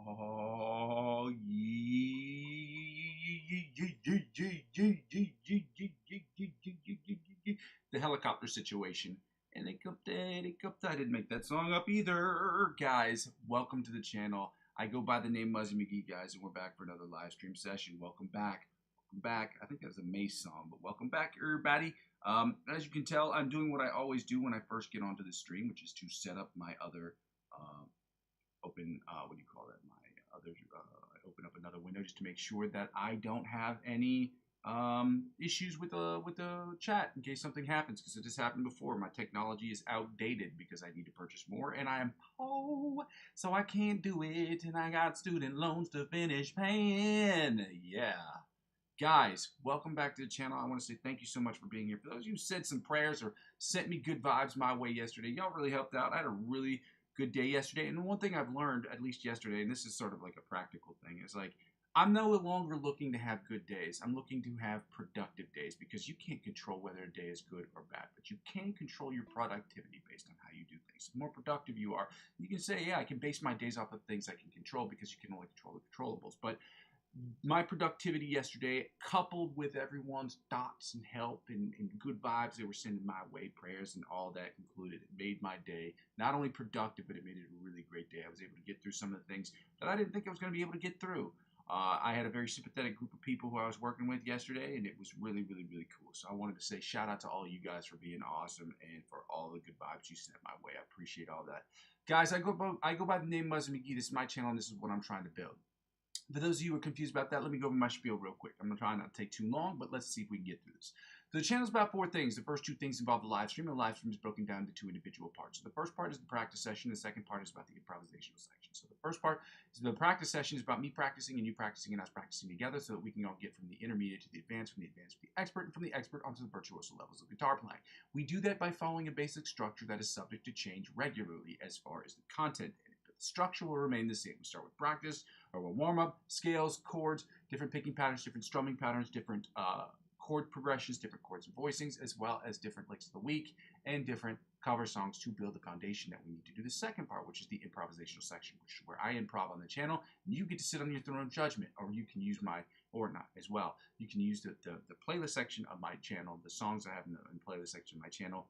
Oh, the helicopter situation. Helicopter. I didn't make that song up either. Guys, welcome to the channel. I go by the name Muzzy McGee, guys, and we're back for another live stream session. Welcome back. Welcome back. I think that's a Mace song, but welcome back, everybody. As you can tell, I'm doing what I always do when I first get onto the stream, which is to set up my other open, what do you call that? My other, I open up another window just to make sure that I don't have any issues with the chat in case something happens, because it has happened before. My technology is outdated because I need to purchase more, and I am poor, so I can't do it, and I got student loans to finish paying. Yeah. Guys, welcome back to the channel. I want to say thank you so much for being here. For those of you who said some prayers or sent me good vibes my way yesterday, y'all really helped out. I had a really good day yesterday. And one thing I've learned, at least yesterday, and this is sort of like a practical thing, is like, I'm no longer looking to have good days. I'm looking to have productive days, because you can't control whether a day is good or bad, but you can control your productivity based on how you do things. The more productive you are, you can say, yeah, I can base my days off of things I can control, because you can only control the controllables. But my productivity yesterday, coupled with everyone's thoughts and help and good vibes they were sending my way, prayers and all that included, it made my day not only productive, but it made it a really great day. I was able to get through some of the things that I didn't think I was going to be able to get through. I had a very sympathetic group of people who I was working with yesterday, and it was really, really, really cool. So I wanted to say shout out to all you guys for being awesome and for all the good vibes you sent my way. I appreciate all that. Guys, I go by the name Muzzy McGee. This is my channel, and this is what I'm trying to build. For those of you who are confused about that, let me go over my spiel real quick. I'm trying not to take too long, but let's see if we can get through this. So the channel's about 4 things. The first 2 things involve the live stream, and the live stream is broken down into 2 individual parts. So the first part is the practice session. The second part is about the improvisational section. So the first part is the practice session is about me practicing and you practicing and us practicing together, so that we can all get from the intermediate to the advanced, from the advanced to the expert, and from the expert onto the virtuoso levels of guitar playing. We do that by following a basic structure that is subject to change regularly as far as the content in it. The structure will remain the same. We start with practice, or we'll warm up, scales, chords, different picking patterns, different strumming patterns, different chord progressions, different chords and voicings, as well as different licks of the week and different cover songs to build the foundation that we need to do the second part, which is the improvisational section, which is where I improv on the channel. And you get to sit on your throne of judgment, or you can use my, or not as well. You can use the playlist section of my channel, the songs I have in the playlist section of my channel,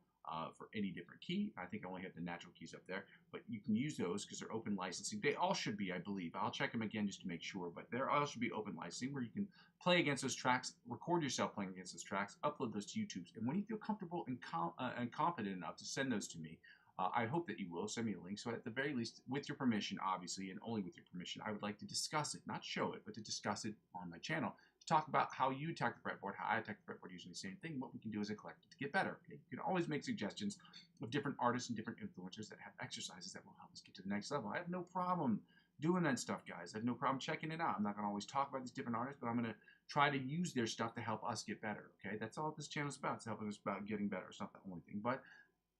for any different key. I think I only have the natural keys up there, but you can use those because they're open licensing. They all should be, I believe. I'll check them again just to make sure, but they all should be open licensing, where you can play against those tracks, record yourself playing against those tracks, upload those to YouTube. And when you feel comfortable and confident enough to send those to me, I hope that you will send me a link. So at the very least, with your permission, obviously, and only with your permission, I would like to discuss it, not show it, but to discuss it on my channel. Talk about how you attack the fretboard, how I attack the fretboard using the same thing, what we can do as a collective to get better. Okay? You can always make suggestions of different artists and different influencers that have exercises that will help us get to the next level. I have no problem doing that stuff, guys. I have no problem checking it out. I'm not going to always talk about these different artists, but I'm going to try to use their stuff to help us get better. Okay, that's all this channel is about. It's helping us about getting better. It's not the only thing, but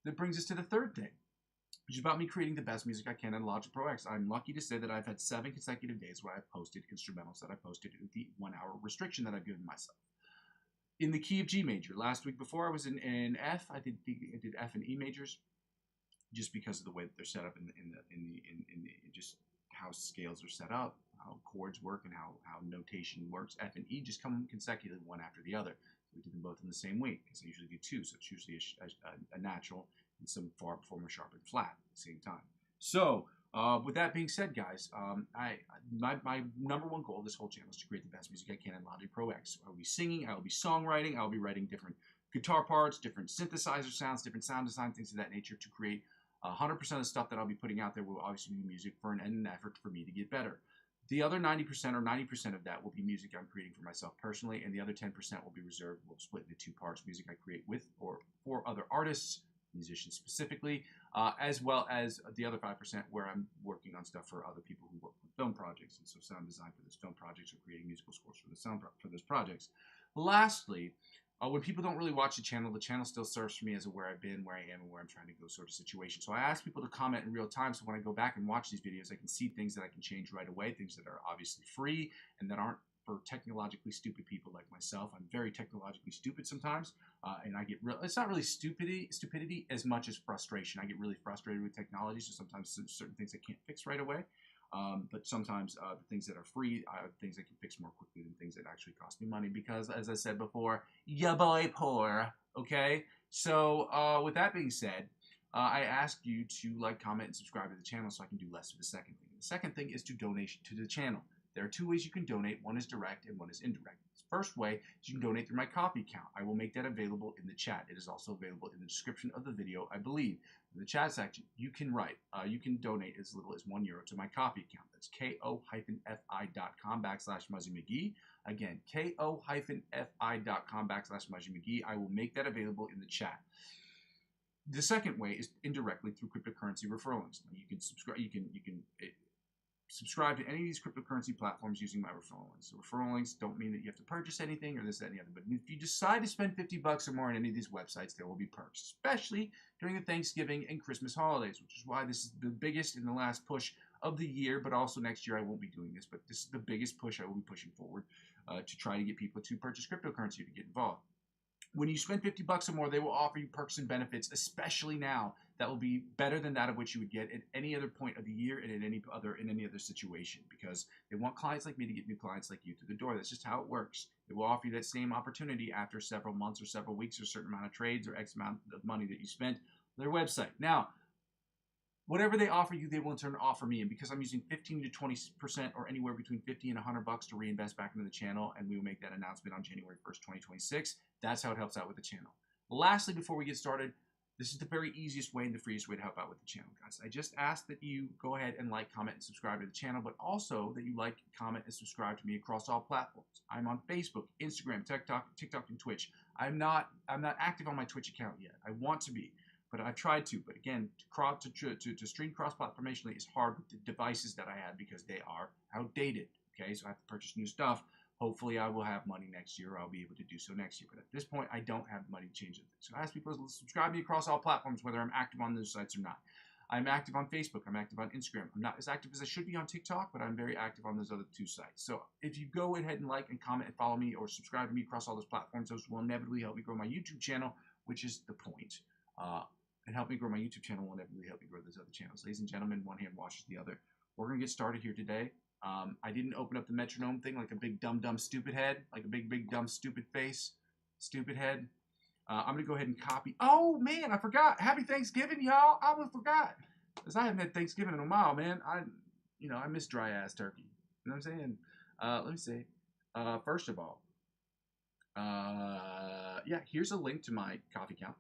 that brings us to the third thing, which is about me creating the best music I can in Logic Pro X. I'm lucky to say that I've had 7 consecutive days where I've posted instrumentals that I posted with the 1-hour restriction that I've given myself. In the key of G major. Last week before I was in F, I did F and E majors, just because of the way that they're set up in just how scales are set up, how chords work, and how notation works. F and E just come consecutively, one after the other. So we did them both in the same week, because I usually do 2, so it's usually a natural and some far before a sharp and flat at the same time. So, with that being said, guys, my number 1 goal of this whole channel is to create the best music I can in Logic Pro X. I will be singing, I will be songwriting, I will be writing different guitar parts, different synthesizer sounds, different sound design, things of that nature, to create 100% of the stuff that I'll be putting out there will obviously be music for an effort for me to get better. The other 90% or 90% of that will be music I'm creating for myself personally, and the other 10% will be reserved, will split into 2 parts, music I create with or for other artists, musicians specifically, as well as the other 5% where I'm working on stuff for other people who work on film projects, and so sound design for those film projects, or creating musical scores for those projects. Lastly, when people don't really watch the channel still serves for me as a where I've been, where I am, and where I'm trying to go sort of situation. So I ask people to comment in real time, so when I go back and watch these videos, I can see things that I can change right away, things that are obviously free and that aren't for technologically stupid people like myself. I'm very technologically stupid sometimes, and I get real. It's not really stupidity as much as frustration. I get really frustrated with technology, so sometimes certain things I can't fix right away. But sometimes the things that are free are things that can fix more quickly than things that actually cost me money because, as I said before, ya boy poor. Okay? So with that being said, I ask you to like, comment, and subscribe to the channel so I can do less of the second thing. The second thing is to donate to the channel. There are two ways you can donate. One is direct and one is indirect. The first way is you can donate through my Ko-fi account. I will make that available in the chat. It is also available in the description of the video, I believe. In the chat section, you can write, you can donate as little as €1 to my Ko-fi account. That's ko-fi.com/Muzzy McGee. Again, ko-fi.com/Muzzy McGee. I will make that available in the chat. The second way is indirectly through cryptocurrency referral links. You can subscribe. You can subscribe to any of these cryptocurrency platforms using my referral links. So referral links don't mean that you have to purchase anything or this, that, and the other. But if you decide to spend $50 or more on any of these websites, there will be perks, especially during the Thanksgiving and Christmas holidays, which is why this is the biggest in the last push of the year. But also next year I won't be doing this, but this is the biggest push I will be pushing forward to try to get people to purchase cryptocurrency to get involved. When you spend $50 or more, they will offer you perks and benefits, especially now, that will be better than that of which you would get at any other point of the year and in any other situation, because they want clients like me to get new clients like you through the door. That's just how it works. They will offer you that same opportunity after several months or several weeks or a certain amount of trades or X amount of money that you spent on their website. Now, whatever they offer you, they will in turn offer me. And because I'm using 15 to 20% or anywhere between $50 and $100 to reinvest back into the channel, and we will make that announcement on January 1st, 2026, that's how it helps out with the channel. Lastly, before we get started, this is the very easiest way and the freest way to help out with the channel, guys. I just ask that you go ahead and like, comment, and subscribe to the channel, but also that you like, comment, and subscribe to me across all platforms. I'm on Facebook, Instagram, TikTok, and Twitch. I'm not active on my Twitch account yet. I want to be. But I've tried to. But again, to stream cross-platformationally is hard with the devices that I have because they are outdated. Okay, so I have to purchase new stuff. Hopefully, I will have money next year. I'll be able to do so next year. But at this point, I don't have money to change anything. So I ask people to subscribe to me across all platforms, whether I'm active on those sites or not. I'm active on Facebook. I'm active on Instagram. I'm not as active as I should be on TikTok, but I'm very active on those other two sites. So if you go ahead and like and comment and follow me or subscribe to me across all those platforms, those will inevitably help me grow my YouTube channel, which is the point. And help me grow my YouTube channel will inevitably help me grow those other channels. Ladies and gentlemen, one hand washes the other. We're going to get started here today. I didn't open up the metronome thing like a big dumb stupid head, like a big dumb stupid face, stupid head. I'm going to go ahead and copy. Oh, man, I forgot. Happy Thanksgiving, y'all. I almost forgot. Because I haven't had Thanksgiving in a while, man. I miss dry-ass turkey. You know what I'm saying? Let me see. First of all, yeah, here's a link to my coffee account.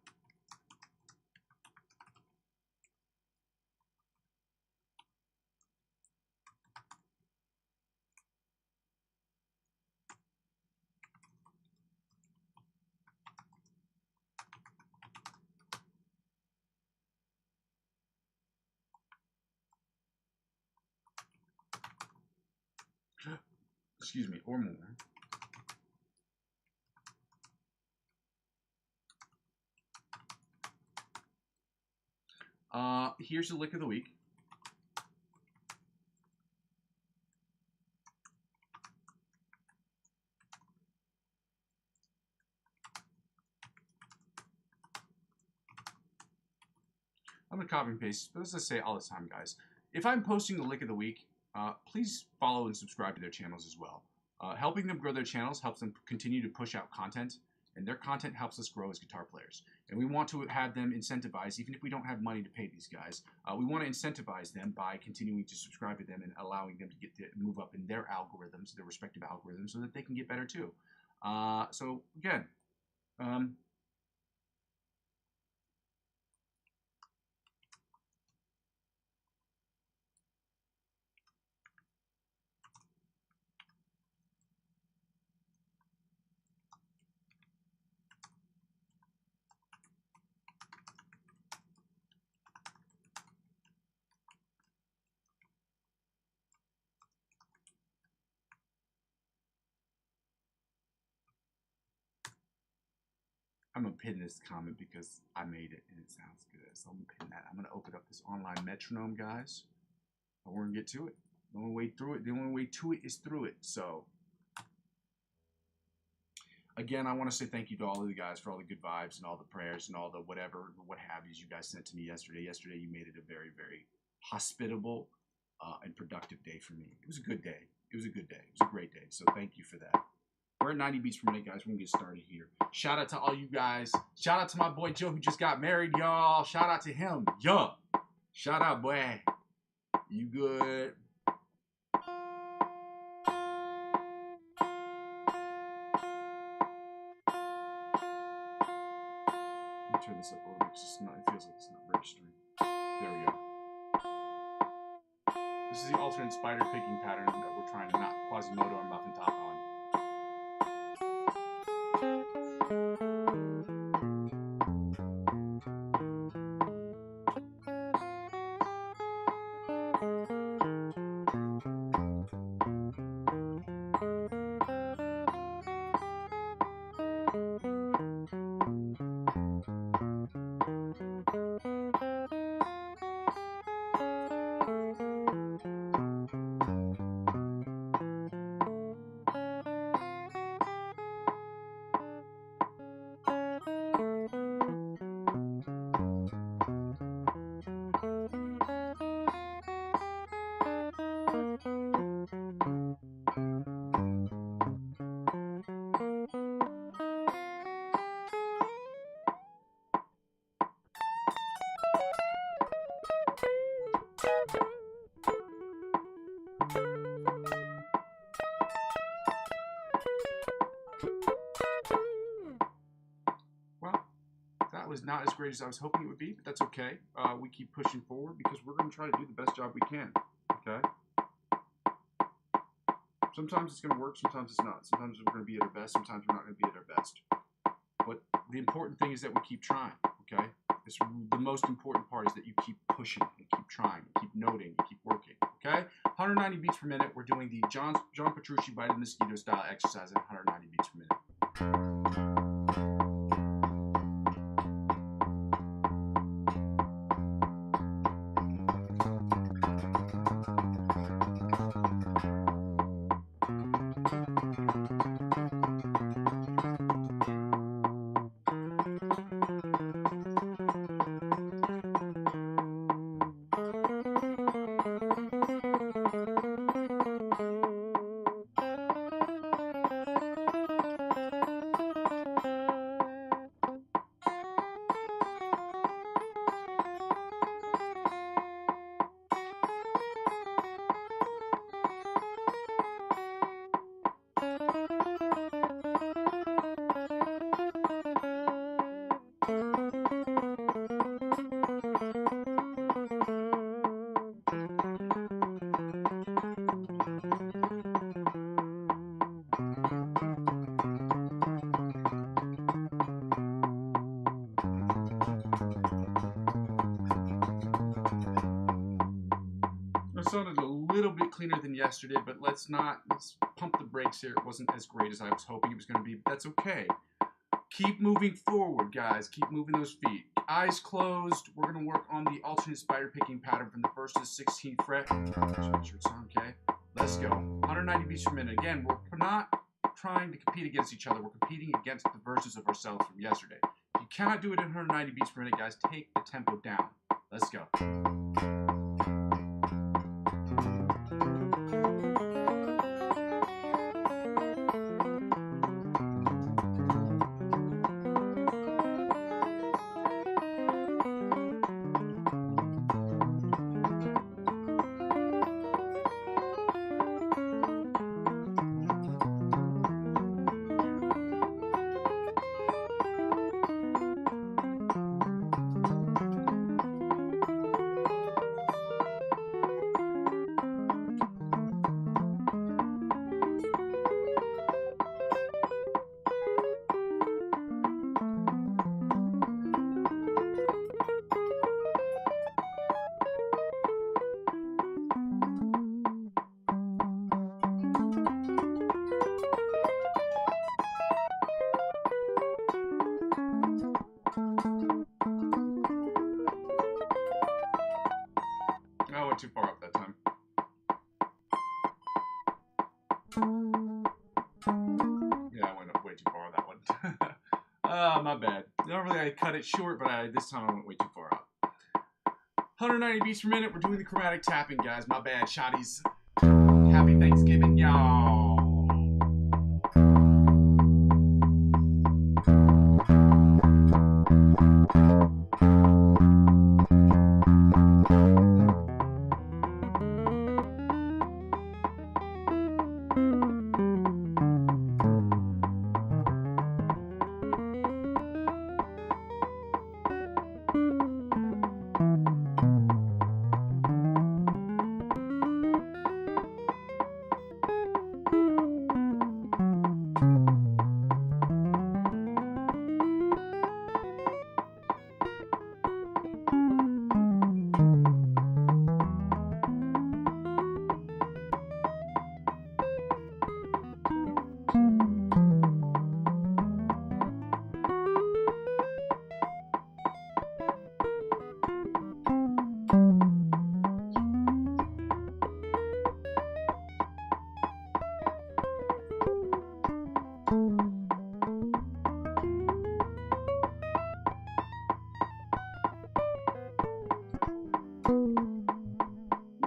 Excuse me, or more. Here's the lick of the week. I'm going to copy and paste, but as I say all the time, guys, if I'm posting the lick of the week, please follow and subscribe to their channels as well. Helping them grow their channels helps them continue to push out content, and their content helps us grow as guitar players. And we want to have them incentivized, even if we don't have money to pay these guys. We want to incentivize them by continuing to subscribe to them and allowing them to move up in their algorithms, their respective algorithms, so that they can get better too. So again, I'm going to pin this comment because I made it and it sounds good. So I'm going to pin that. I'm going to open up this online metronome, guys. And we're going to get to it. The only way through it, the only way to it is through it. So, again, I want to say thank you to all of you guys for all the good vibes and all the prayers and all the whatever, what have you guys sent to me yesterday. Yesterday, you made it a very, very hospitable and productive day for me. It was a good day. It was a good day. It was a great day. So thank you for that. We're at 90 beats per minute, guys. We're going to get started here. Shout out to all you guys. Shout out to my boy Joe who just got married, y'all. Shout out to him. Yo. Shout out, boy. You good? Let me turn this up a little bit because it feels like it's not registering. There we go. This is the alternate spider picking pattern that we're trying to knock Quasimodo and Muffin Top on. Well, that was not as great as I was hoping it would be, but that's okay. We keep pushing forward because we're going to try to do the best job we can, okay? Sometimes it's going to work, sometimes it's not. Sometimes we're going to be at our best, sometimes we're not going to be at our best. But the important thing is that we keep trying, okay? The most important part is that you keep pushing and keep trying, and keep noting, and keep working, okay? 190 beats per minute. We're doing the John Petrucci Bite of the Mosquito style exercise at 190 beats per minute. It sounded a little bit cleaner than yesterday, but let's pump the brakes here. It wasn't as great as I was hoping it was going to be, but that's okay. Keep moving forward, guys. Keep moving those feet. Eyes closed. We're going to work on the alternate spider picking pattern from the 1st to the 16th fret. Okay, let's go. 190 beats per minute. Again, we're not trying to compete against each other. We're competing against the versions of ourselves from yesterday. If you cannot do it at 190 beats per minute, guys, take the tempo down. Let's go. I went too far up that time. Yeah, I went up way too far on that one. My bad. Normally I cut it short, but this time I went way too far up. 190 beats per minute. We're doing the chromatic tapping, guys. My bad, shotties. Happy Thanksgiving, y'all.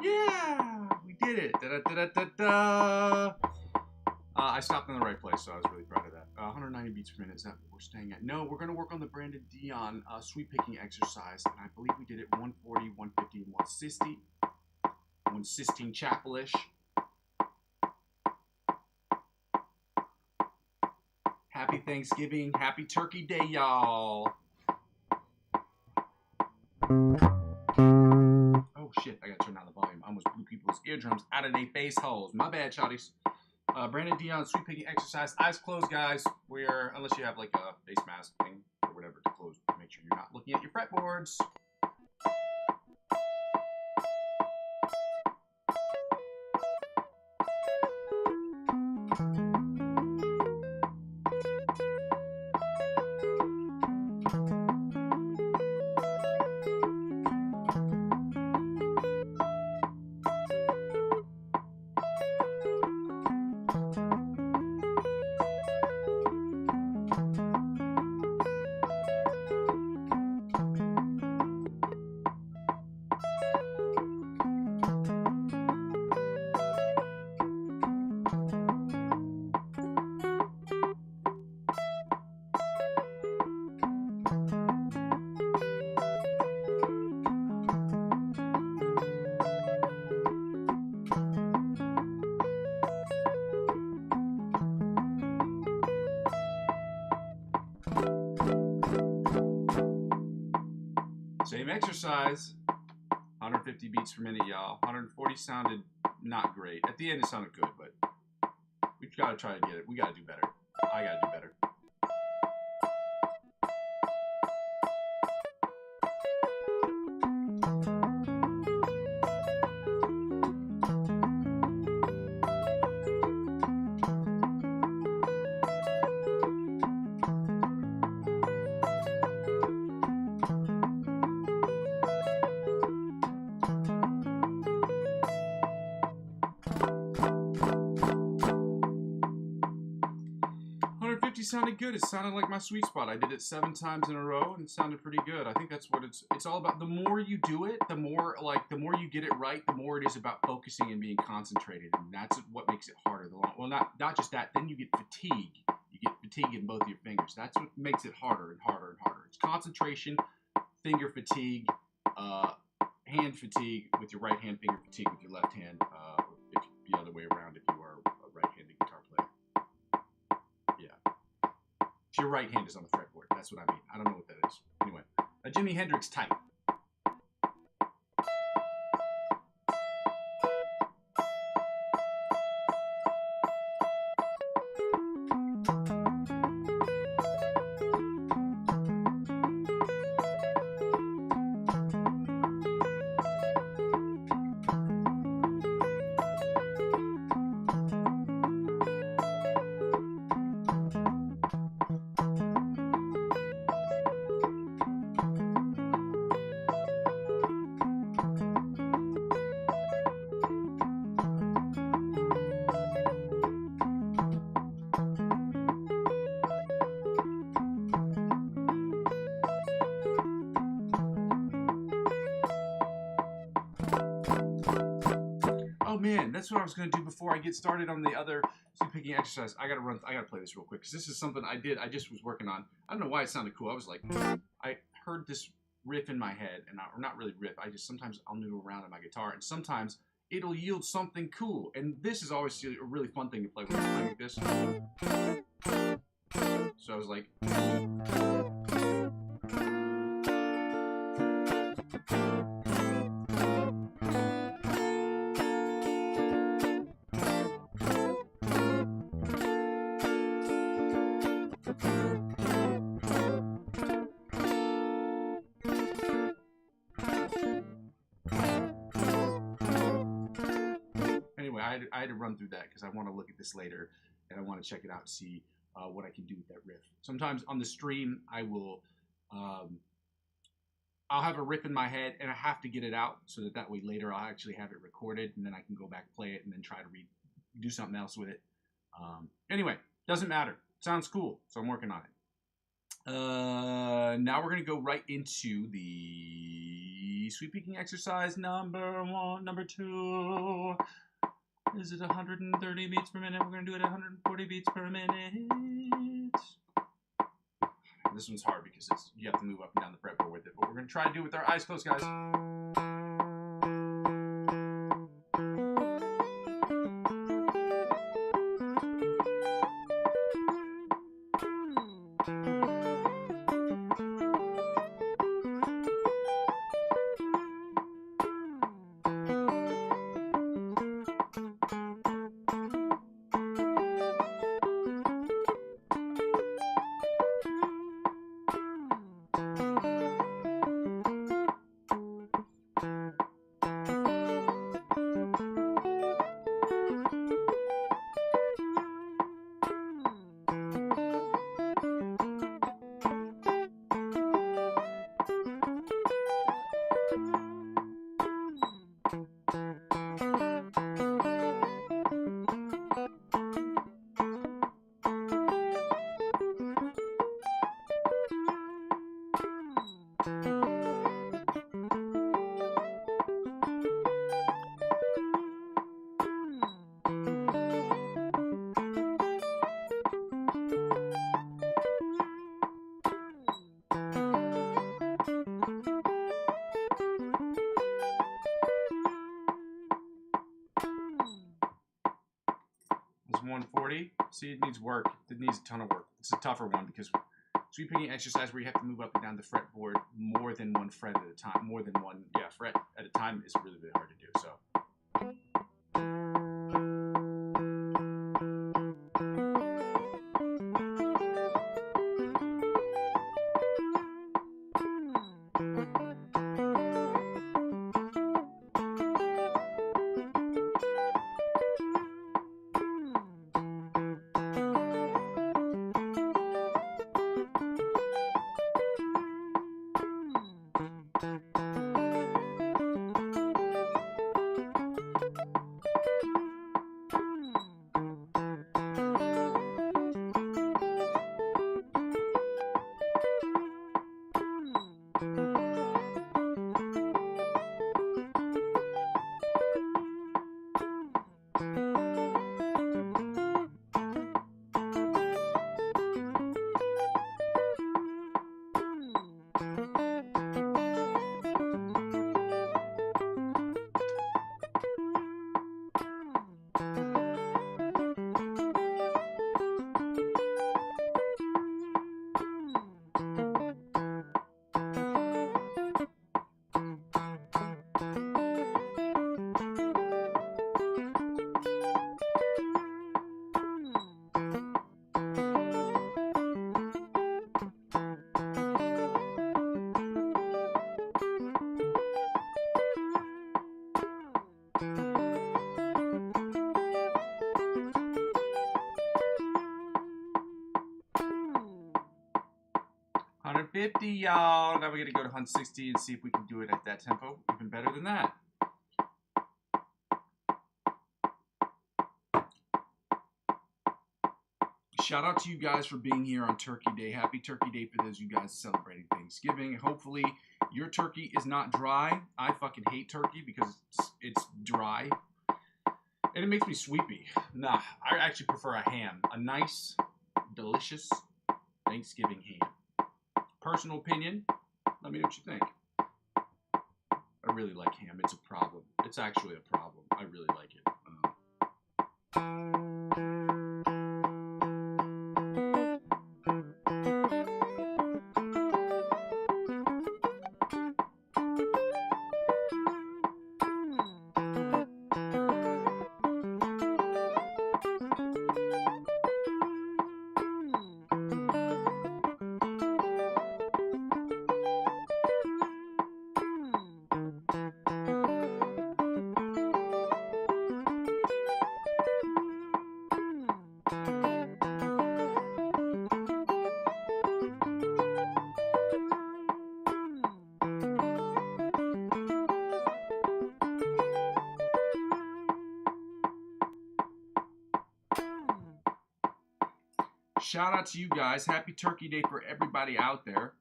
Yeah, we did it. Da-da-da-da-da-da. I stopped in the right place, so I was really proud of that. 190 beats per minute, is that what we're staying at? No, we're going to work on the Brandon Dion sweep picking exercise, and I believe we did it 140, 150, 160. 116 chapel-ish. Happy Thanksgiving. Happy Turkey Day, y'all. Oh, shit. I got to turn down the volume. I almost blew people's eardrums out of their face holes. My bad, shawties. Brandon Dion sweep picking exercise. Eyes closed, guys. We're, unless you have like a face mask thing or whatever to close, make sure you're not looking at your fretboards. Same exercise, 150 beats per minute, y'all. 140 sounded not great. At the end, it sounded good, but we've got to try to get it. We got to do better. I got to do better. Sounded good. It sounded like my sweet spot. I did it 7 times in a row and it sounded pretty good. I think that's what it's all about. The more you do it, the more you get it right, the more it is about focusing and being concentrated, and that's what makes it harder. Well, not just that, then you get fatigue. You get fatigue in both your fingers. That's what makes it harder and harder and harder. It's concentration, finger fatigue, hand fatigue with your right hand, finger fatigue with your left hand, if the other way around if you are a right-handed guitar player. Your right hand is on the fretboard. That's what I mean. I don't know what that is. Anyway, a Jimi Hendrix type. man, that's what I was gonna do before I get started on the other sweep picking exercise. I gotta play this real quick because this is something I just was working on. I don't know why it sounded cool. I was like, I heard this riff in my head, and or not really riff. Sometimes I'll noodle around on my guitar, and sometimes it'll yield something cool. And this is always a really fun thing to play when I'm playing like this. So I was like. Anyway, I had to run through that because I want to look at this later and I want to check it out and see what I can do with that riff. Sometimes on the stream, I will, I'll have a riff in my head and I have to get it out so that way later I'll actually have it recorded and then I can go back, play it, and then try to do something else with it. Anyway, doesn't matter. Sounds cool, so I'm working on it. Now we're going to go right into the sweep picking exercise number 2. Is it 130 beats per minute? We're going to do it at 140 beats per minute. This one's hard because you have to move up and down the fretboard with it, but we're going to try to do it with our eyes closed, guys. 140. See, it needs work. It needs a ton of work. It's a tougher one because sweep picking exercise where you have to move up and down the fretboard more than one fret at a time, fret at a time is really, really hard to do. So. $150, y'all. Now we're going to go to 160 and see if we can do it at that tempo. Even better than that. Shout out to you guys for being here on Turkey Day. Happy Turkey Day for those of you guys celebrating Thanksgiving. Hopefully your turkey is not dry. I fucking hate turkey because it's dry. And it makes me sleepy. Nah, I actually prefer a ham. A nice, delicious Thanksgiving ham. Personal opinion, let me know what you think. I really like ham. It's a problem. It's actually a problem. I really like it. Shout out to you guys. Happy Turkey Day for everybody out there.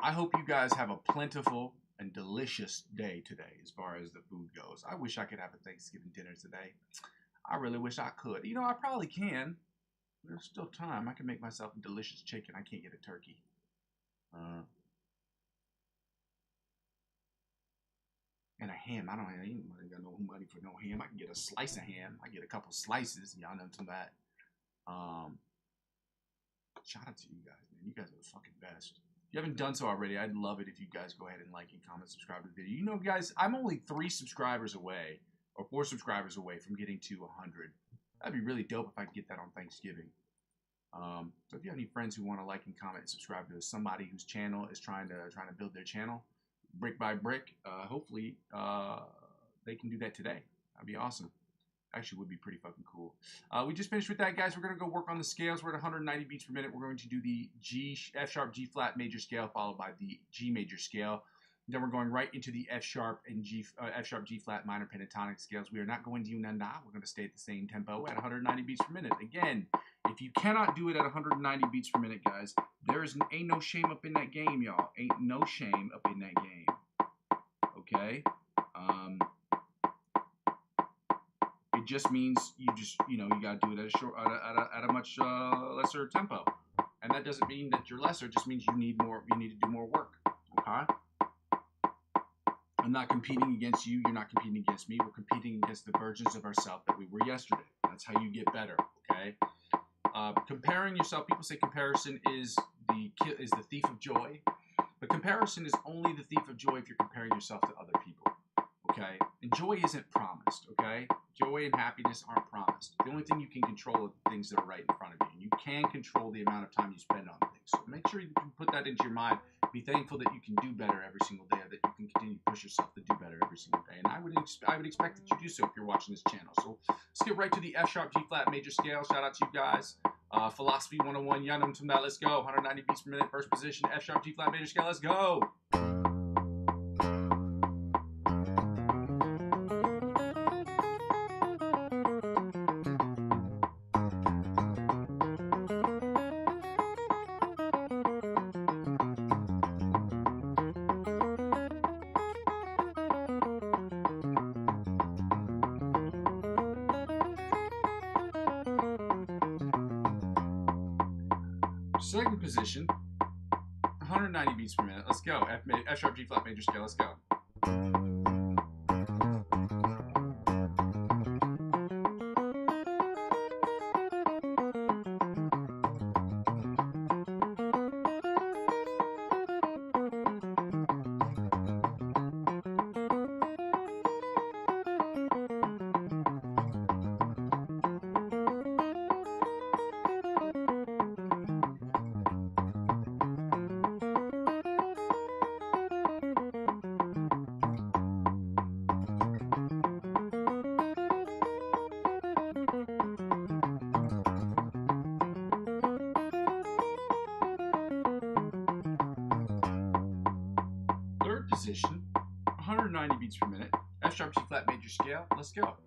I hope you guys have a plentiful and delicious day today as far as the food goes. I wish I could have a Thanksgiving dinner today. I really wish I could. You know, I probably can. There's still time. I can make myself a delicious chicken. I can't get a turkey. And a ham. I ain't got no money for no ham. I can get a slice of ham. I get a couple slices. Y'all know some of that. Shout out to you guys, man. You guys are the fucking best. If you haven't done so already, I'd love it if you guys go ahead and like and comment, subscribe to the video. You know, guys, I'm only 3 subscribers away, or 4 subscribers away from getting to 100. That'd be really dope if I could get that on Thanksgiving. So if you have any friends who want to like and comment and subscribe to somebody whose channel is trying to build their channel brick by brick, hopefully they can do that today. That'd be awesome. Actually would be pretty fucking cool. We just finished with that, guys. We're going to go work on the scales. We're at 190 beats per minute. We're going to do the F sharp, G flat major scale, followed by the G major scale. Then we're going right into the F sharp, G flat minor pentatonic scales. We are not going to do none. We're going to stay at the same tempo at 190 beats per minute. Again, if you cannot do it at 190 beats per minute, guys, ain't no shame up in that game, y'all. Ain't no shame up in that game. Okay? It just means you got to do it at a much lesser tempo, and that doesn't mean that you're lesser. It just means you need to do more work. Okay. I'm not competing against you. You're not competing against me. We're competing against the versions of ourselves that we were yesterday. That's how you get better. Okay. Comparing yourself. People say comparison is the thief of joy, but comparison is only the thief of joy if you're comparing yourself to other people. Okay. And joy isn't promised. Okay. Joy and happiness aren't promised. The only thing you can control are the things that are right in front of you. And you can control the amount of time you spend on things. So make sure you put that into your mind. Be thankful that you can do better every single day, that you can continue to push yourself to do better every single day. And I would expect that you do so if you're watching this channel. So let's get right to the F sharp, G flat major scale. Shout out to you guys. Philosophy 101, y'all know from that. Let's go. 190 beats per minute, first position, F sharp, G flat major scale. Let's go. Second position, 190 beats per minute. Let's go. F sharp, G flat major scale. Let's go. Position, 190 beats per minute, F sharp, G flat major scale. Let's go.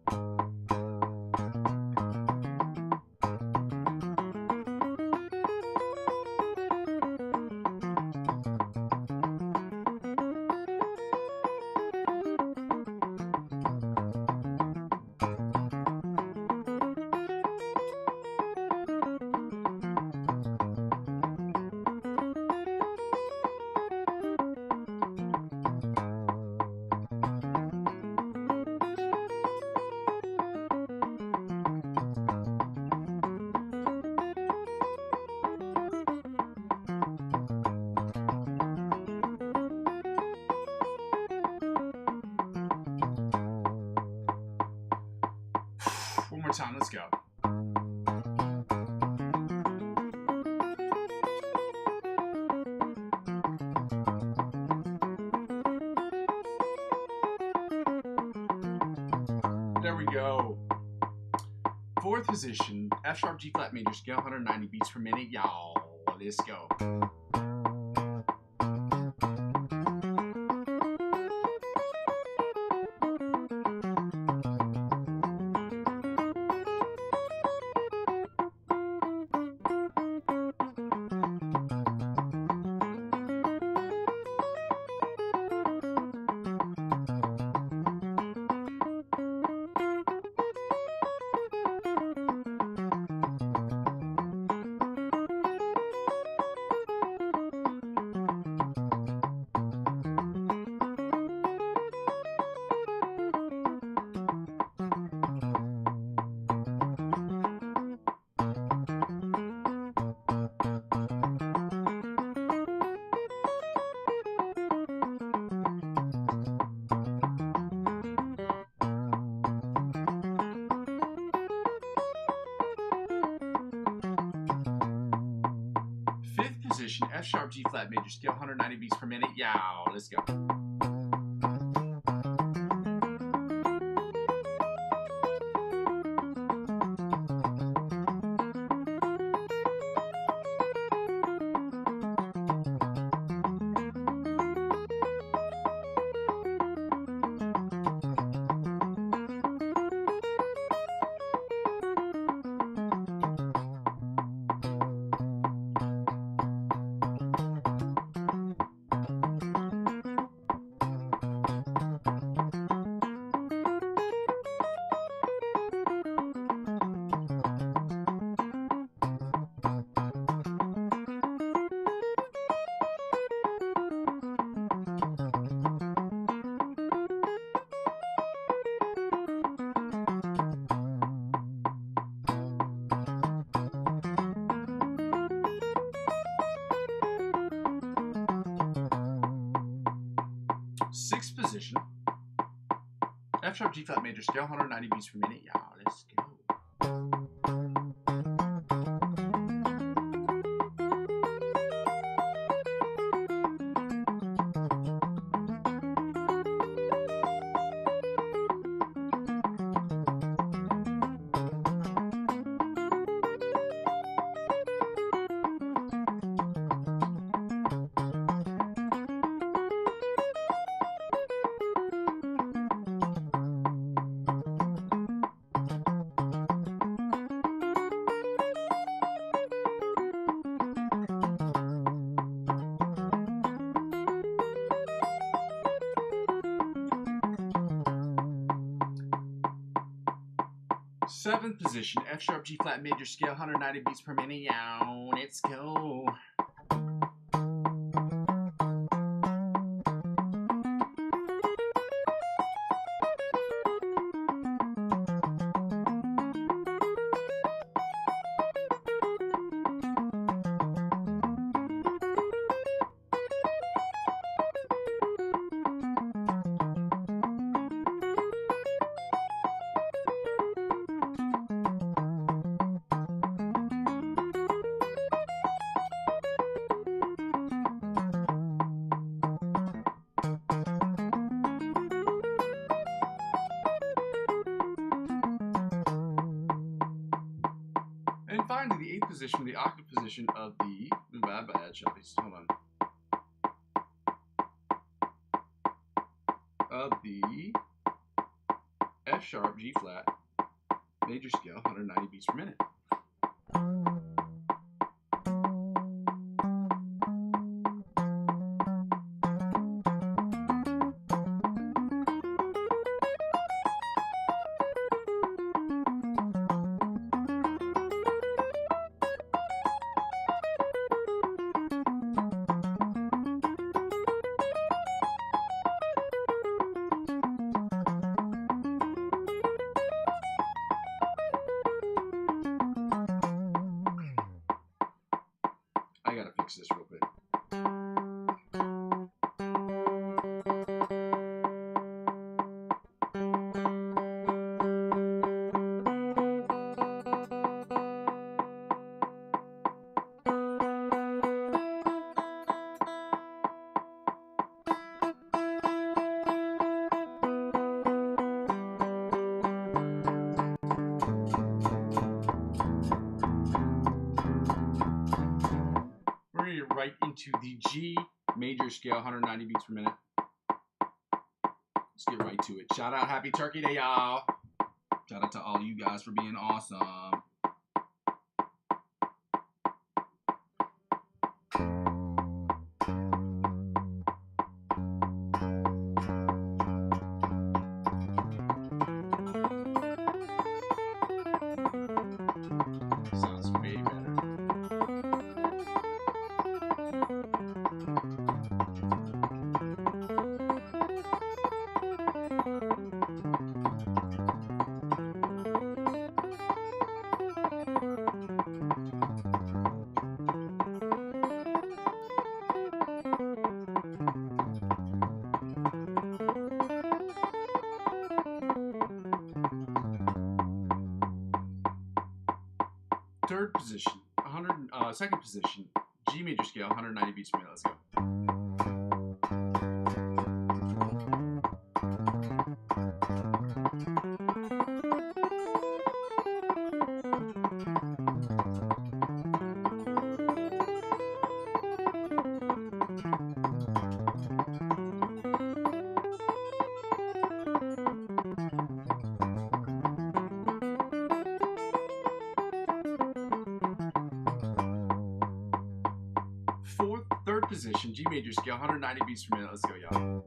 time. Let's go. There we go. Fourth position, F sharp G flat major scale, 190 beats per minute. Y'all, let's go. Position, F sharp G flat major scale, 190 beats per minute. Yow, let's go. Sixth position, F sharp G flat major scale, 190 beats per minute. Yeah, let's go. Seventh position, F sharp G flat major scale, 190 beats per minute. Yow, let's go. And finally, the eighth position, the octave position of the hold on. Of the F sharp G flat major scale, 190 beats per minute. I gotta fix this real quick. to the G major scale, 190 beats per minute. Let's get right to it. Shout out, happy Turkey Day, y'all. Shout out to all you guys for being awesome. Sounds way better. Third position, second position, G major scale, 190 beats per minute. Let's go. Third position, G major scale, 190 beats per minute. Let's go, y'all.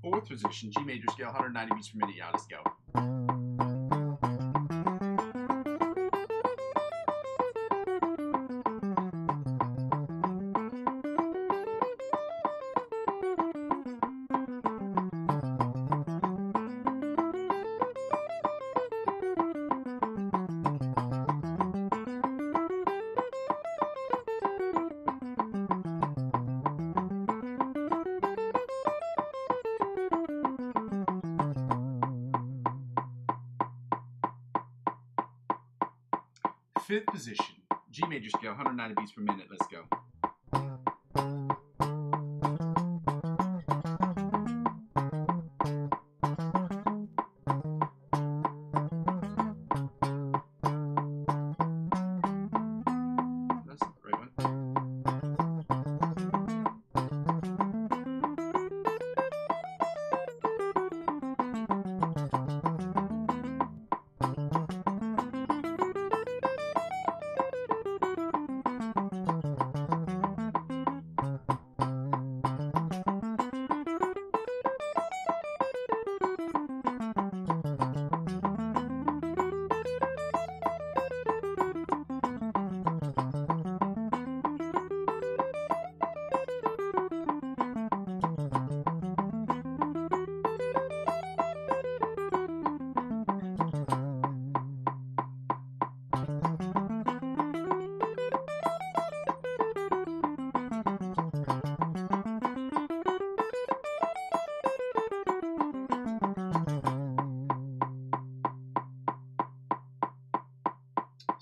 Fourth position, G major scale, 190 beats per minute. Yeah, let's go. Fifth position, G major scale, 190 beats per minute. Let's go. That's the right one.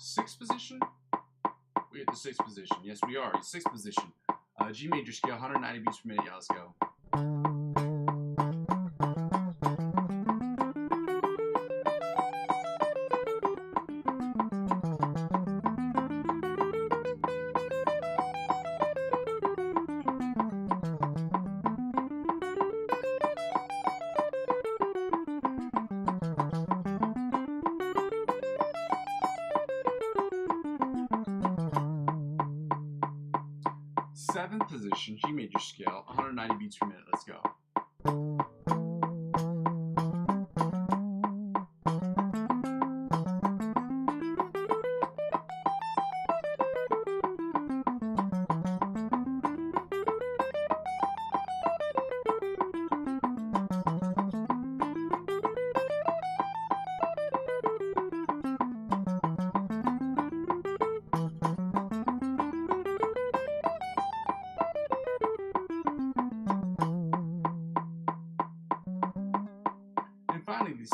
Sixth position? We're at the sixth position. Yes, we are. Sixth position. G major scale, 190 beats per minute. Yeah, let's go. Seventh position, G major scale, 190 beats per minute. Let's go.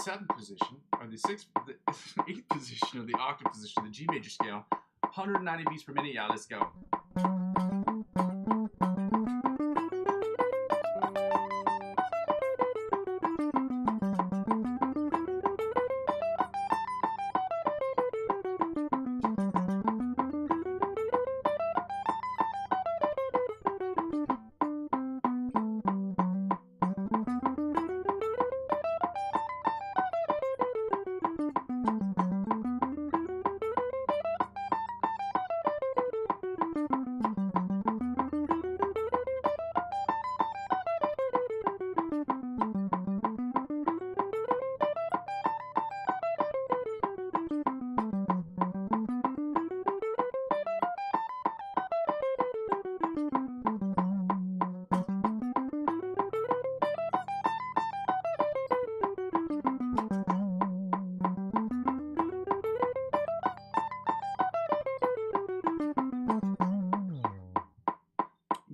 seventh position, or the eighth position of the octave position of the G major scale, 190 beats per minute. Yeah, let's go.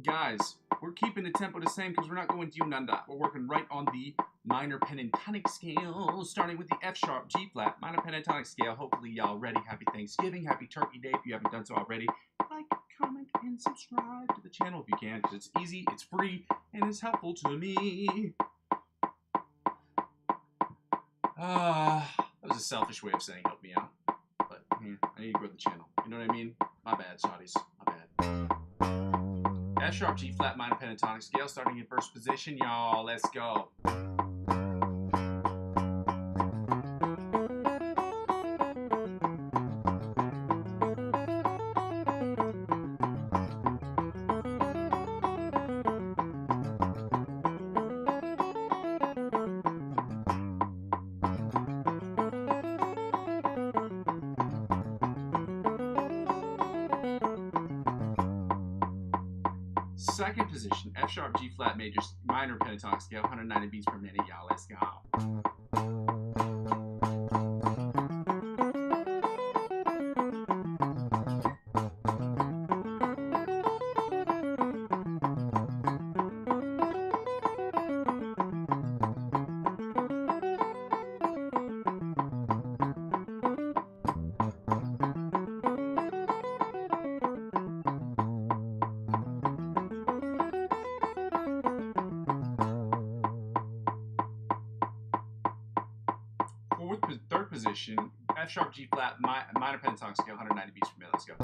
Guys, we're keeping the tempo the same because we're not going D none dot. We're working right on the minor pentatonic scale, starting with the F sharp, G flat, minor pentatonic scale. Hopefully y'all ready. Happy Thanksgiving, happy Turkey Day if you haven't done so already. Like, comment, and subscribe to the channel if you can, because it's easy, it's free, and it's helpful to me. That was a selfish way of saying help me out. But yeah, I need to grow the channel. You know what I mean? My bad, Saudis. My bad. F sharp, G flat, minor pentatonic scale, starting in first position, y'all. Let's go. Second position, F sharp, G flat major, minor pentatonic scale, 190 beats per minute, y'all. Let's go. Third position, F sharp, G flat, minor pentatonic scale, 190 beats per minute. Let's go.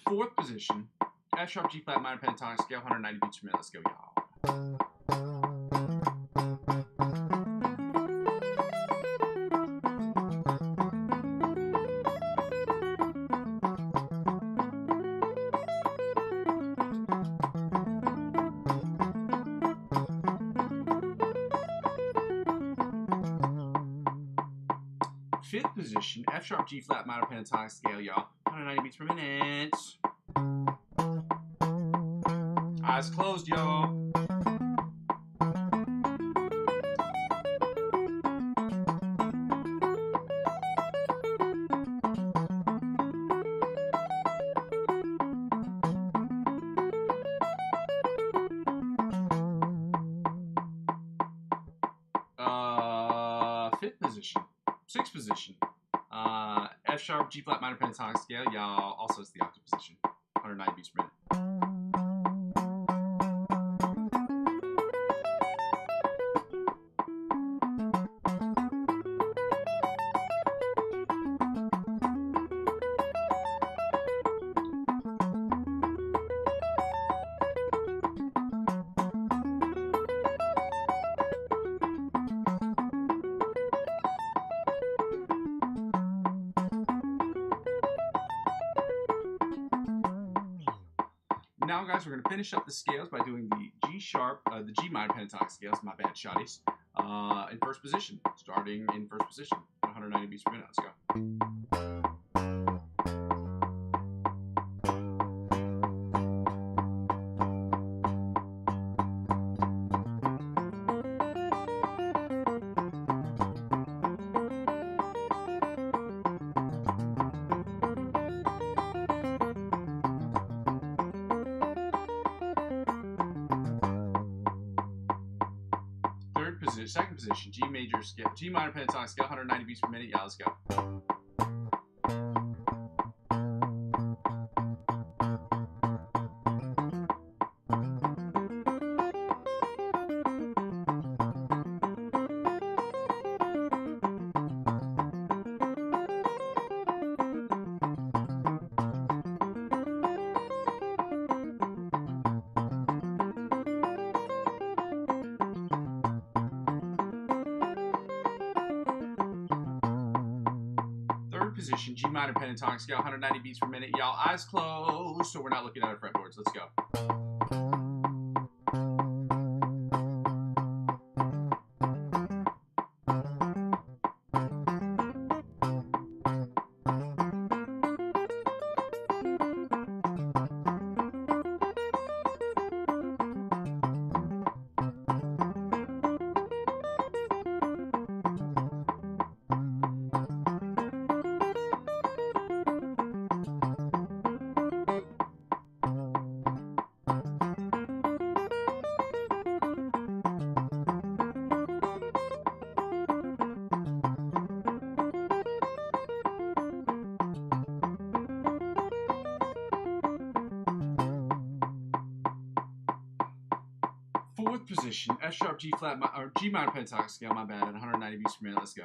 Fourth position, F sharp, G flat, minor pentatonic scale, 190 beats per minute. Let's go, y'all. Fifth position, F sharp, G flat, minor pentatonic scale, y'all. 190 beats per minute. Eyes closed, y'all. Fifth position. Sixth position. F sharp, G flat, minor pentatonic scale, y'all. Also, it's the octave position. 190 beats per minute. Now, guys, we're going to finish up the scales by doing the G sharp, the G minor pentatonic scales, my bad, shotties, in first position, starting in first position, 190 beats per minute. Let's go. Second position, G major scale, G minor pentatonic scale, 190 beats per minute. Yeah, let's go. Position, G minor pentatonic scale, 190 beats per minute. Y'all, eyes closed, so we're not looking at our fretboards. Let's go. Fourth position, F sharp, G flat, or G minor pentatonic scale, my bad, at 190 beats per minute. Let's go.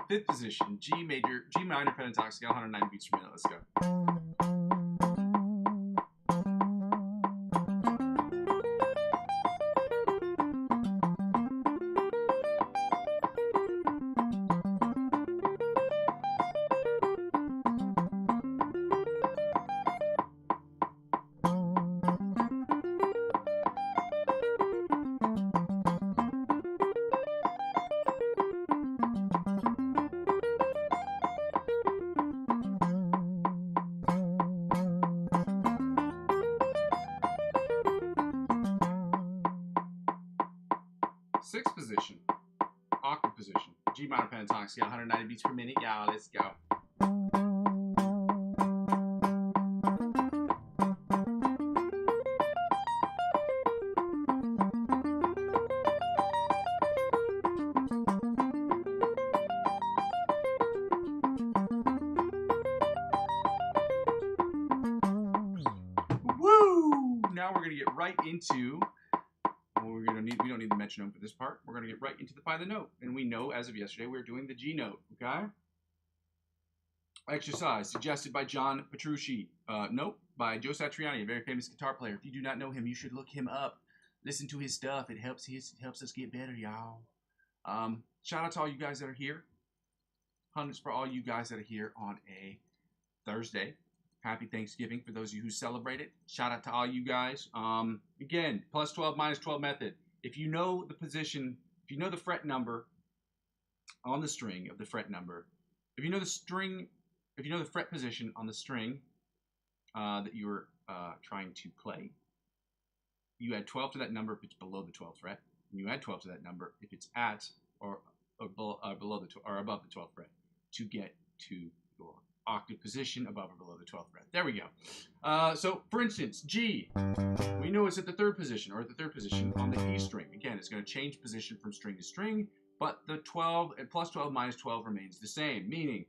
Fifth position, G minor pentatonic scale, 190 beats per minute. Let's go. Sixth position, octave position, G minor pentatonic scale, 190 beats per minute. Yeah, let's go. Woo! Now we're gonna get right into. We don't need the metronome for this part. We're going to get right into the by the note. And we know, as of yesterday, we're doing the G note, okay? Exercise, suggested by John Petrucci. Note by Joe Satriani, a very famous guitar player. If you do not know him, you should look him up. Listen to his stuff. It helps us get better, y'all. Shout out to all you guys that are here. Hundreds for all you guys that are here on a Thursday. Happy Thanksgiving for those of you who celebrate it. Shout out to all you guys. Again, plus 12, minus 12 method. If you know the position, if you know the fret number on the string of the fret number, if you know the string, if you know the fret position on the string that you were trying to play, you add 12 to that number if it's below the 12th fret, and you add 12 to that number if it's at or below the or above the 12th fret to get to your octave position above or below the 12th fret. There we go. So, for instance, G, we know it's at the 3rd position or at the 3rd position on the E string. Again, it's going to change position from string to string, but the 12 and plus 12 minus 12 remains the same. Meaning,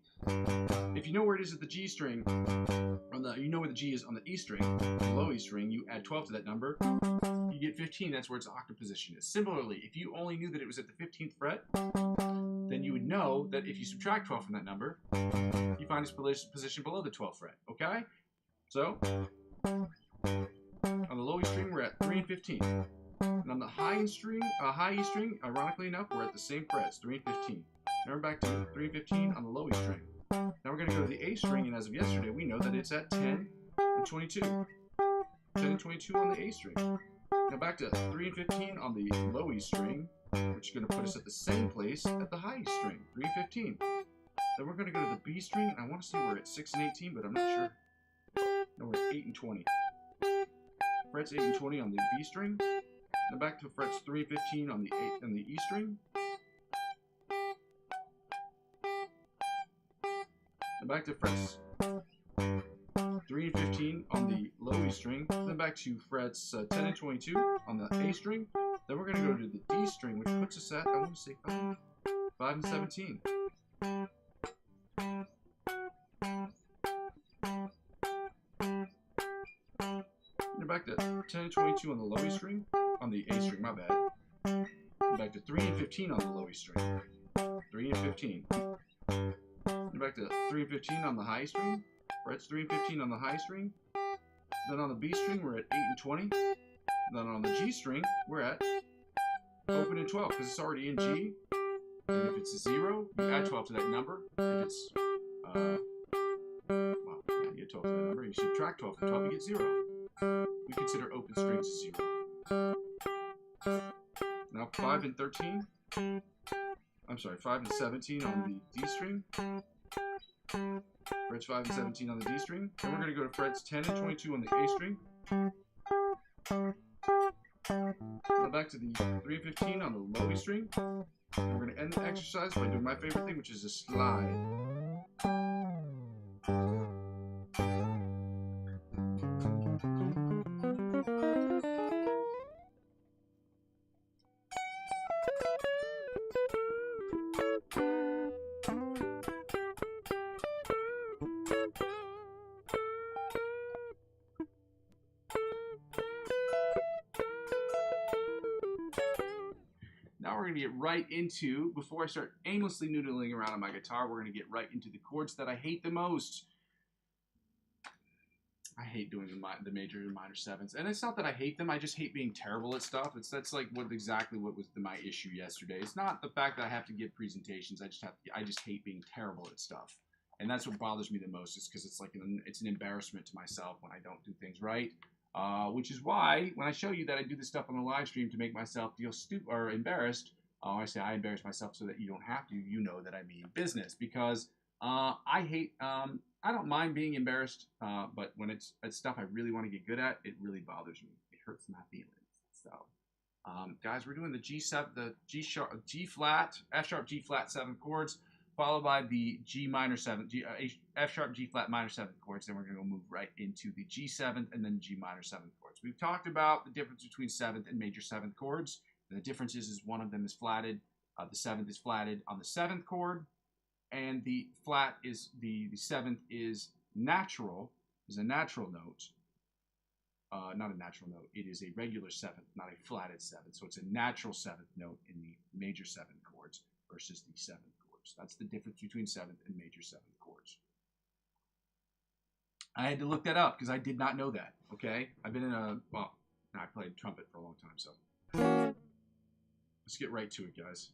if you know where it is at the G string, you know where the G is on the E string, the low E string, you add 12 to that number, you get 15. That's where its octave position is. Similarly, if you only knew that it was at the 15th fret, then you would know that if you subtract 12 from that number, you find its position below the 12th fret. Okay? So, on the low E string, we're at 3 and 15. And on the high E string, ironically enough, we're at the same frets, 3 and 15. Now we're back to 3 and 15 on the low E string. Now we're going to go to the A string, and as of yesterday, we know that it's at 10 and 22. 10 and 22 on the A string. Now back to 3 and 15 on the low E string, which is going to put us at the same place at the high E string, 3 and 15. Then we're going to go to the B string, and I want to say we're at 6 and 18, but I'm not sure. No, we're at 8 and 20. Frets 8 and 20 on the B string. Now back to frets 3 and 15 on the E string. Then back to frets 3 and 15 on the low E string. Then back to frets 10 and 22 on the A string. Then we're going to go to the D string, which puts us at, I want to say 5 and 17. You're back to 10 and 22 on the low E string, on the A string, my bad. You're back to 3 and 15 on the low E string. 3 and 15. You're back to 3 and 15 on the high string. Frets 3 and 15 on the high string. Then on the B string, we're at 8 and 20. Then on the G string, we're at open and 12 because it's already in G. And if it's a 0, you add 12 to that number. If it's, you get 12 to that number. You subtract 12 from 12, you get 0. We consider open strings a 0. Now 5 and 13. I'm sorry, 5 and 17 on the D string. Frets 5 and 17 on the D string. Then we're going to go to frets 10 and 22 on the A string. Now back to the 3 and 15 on the low E string. And we're going to end the exercise by doing my favorite thing, which is a slide. Now we're going to get right into, before I start aimlessly noodling around on my guitar, we're going to get right into the chords that I hate the most. I hate doing the major and minor sevenths, and it's not that I hate them. I just hate being terrible at stuff. That's like exactly what was my issue yesterday. It's not the fact that I have to give presentations. I just hate being terrible at stuff, and that's what bothers me the most. Is because it's like it's an embarrassment to myself when I don't do things right. Which is why when I show you that I do this stuff on the live stream to make myself feel stupid or embarrassed, I say I embarrass myself so that you don't have to. You know that I mean business, because I hate. I don't mind being embarrassed, but when it's stuff I really want to get good at, it really bothers me. It hurts my feelings. So, guys, we're doing the G7, the G sharp, G flat, F sharp, G flat 7 chords, followed by the G minor 7, F sharp, G flat minor 7 chords. Then we're going to move right into the G7th and then G minor 7 chords. We've talked about the difference between 7th and major 7th chords. And the difference is one of them is flatted. The 7th is flatted on the 7th chord, and the flat is the 7th is natural, is a natural note. Not a natural note. It is a regular 7th, not a flatted 7th. So it's a natural 7th note in the major 7 chords versus the 7th chords. That's the difference between 7th and major 7th chords. I had to look that up because I did not know that. Okay, I've been in I played trumpet for a long time, so let's get right to it, guys.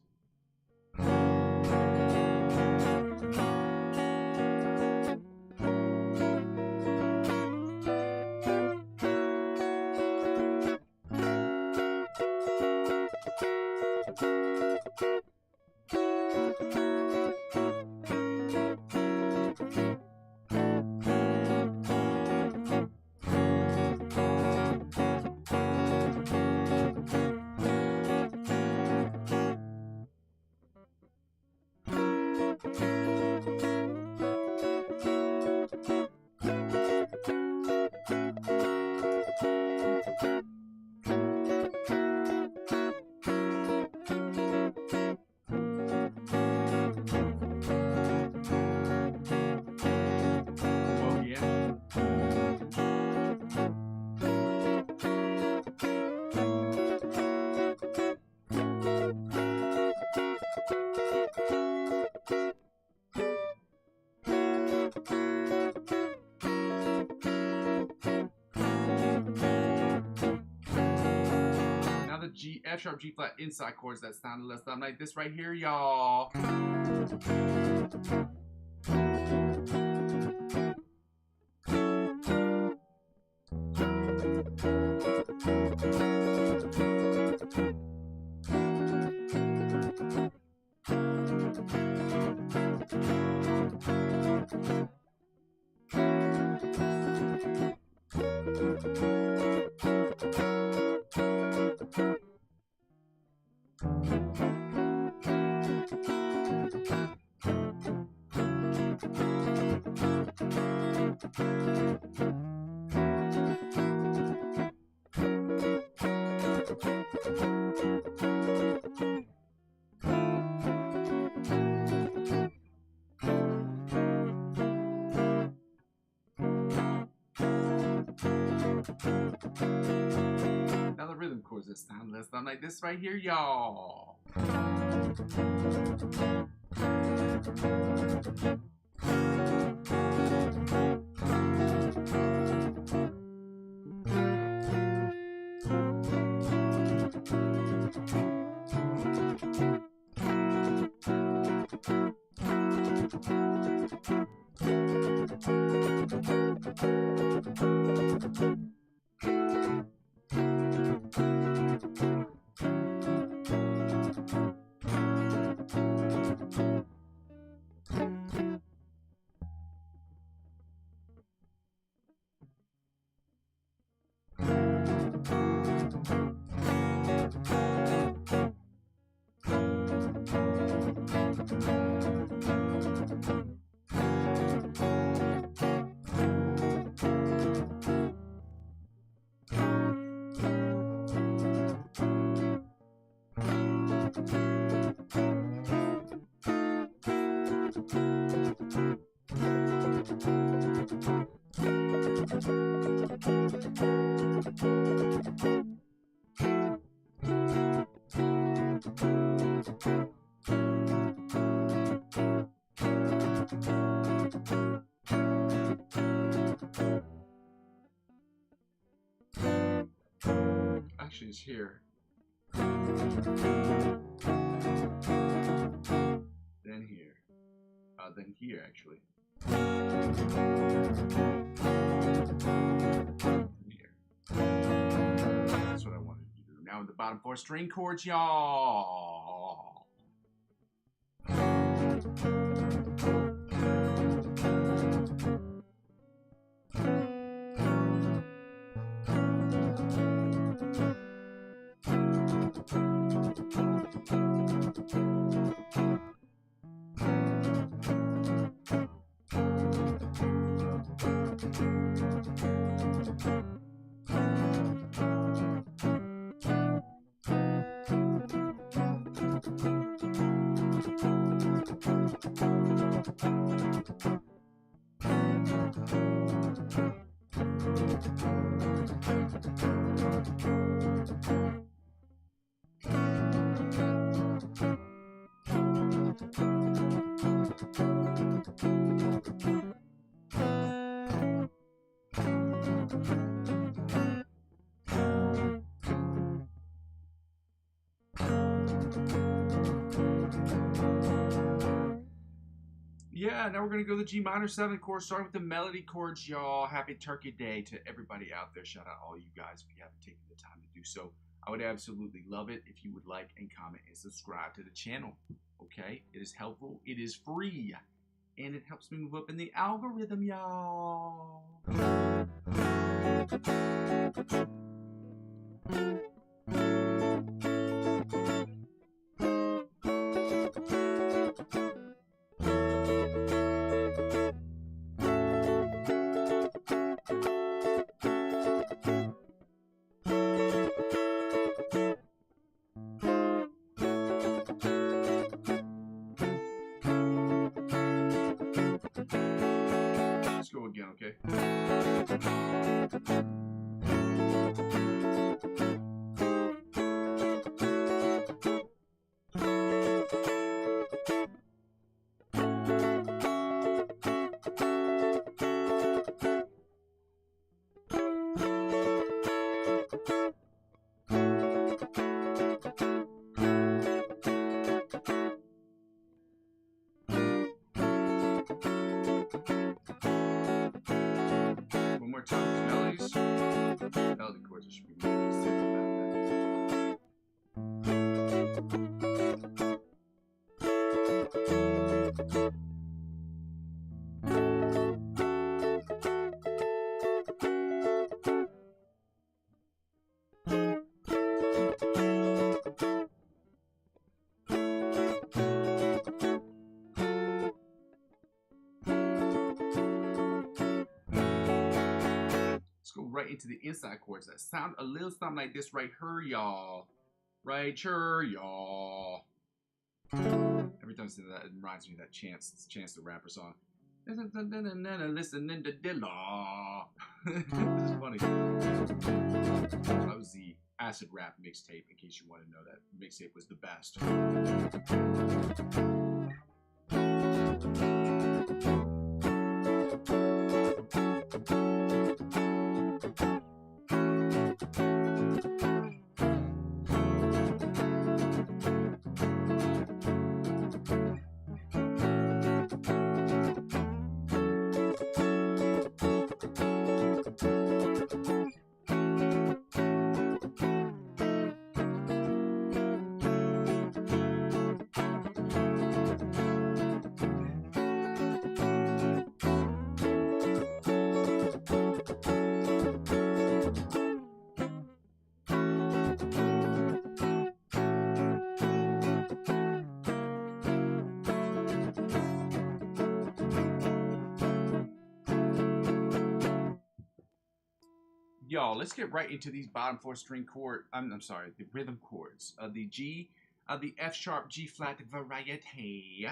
F sharp, G flat, inside chords that sound less than like this right here, y'all. Now the rhythm chords that sound less than like this right here, y'all. Actually, it's here. Then here. Then here, actually. Here. That's what I wanted to do. Now in the bottom 4 string chords, y'all. Yeah, now we're going to go to the G minor 7 chord, starting with the melody chords, y'all. Happy Turkey Day to everybody out there. Shout out all you guys if you haven't taken the time to do so. I would absolutely love it if you would like and comment and subscribe to the channel. Okay? It is helpful. It is free. And it helps me move up in the algorithm, y'all. Let's go again, okay? One more time, melodies. Melody chords, I should be more specific about that. Let's go right into the inside chords that sound a little something like this right here, y'all. Right here, y'all. Every time I say that, it reminds me of that Chance the Rapper song. Listening to Dilla. This is funny. That was the acid rap mixtape, in case you want to know that mixtape was the best. Y'all, let's get right into these bottom 4 string chord. I'm sorry, the rhythm chords of the G, of the F sharp G flat variety.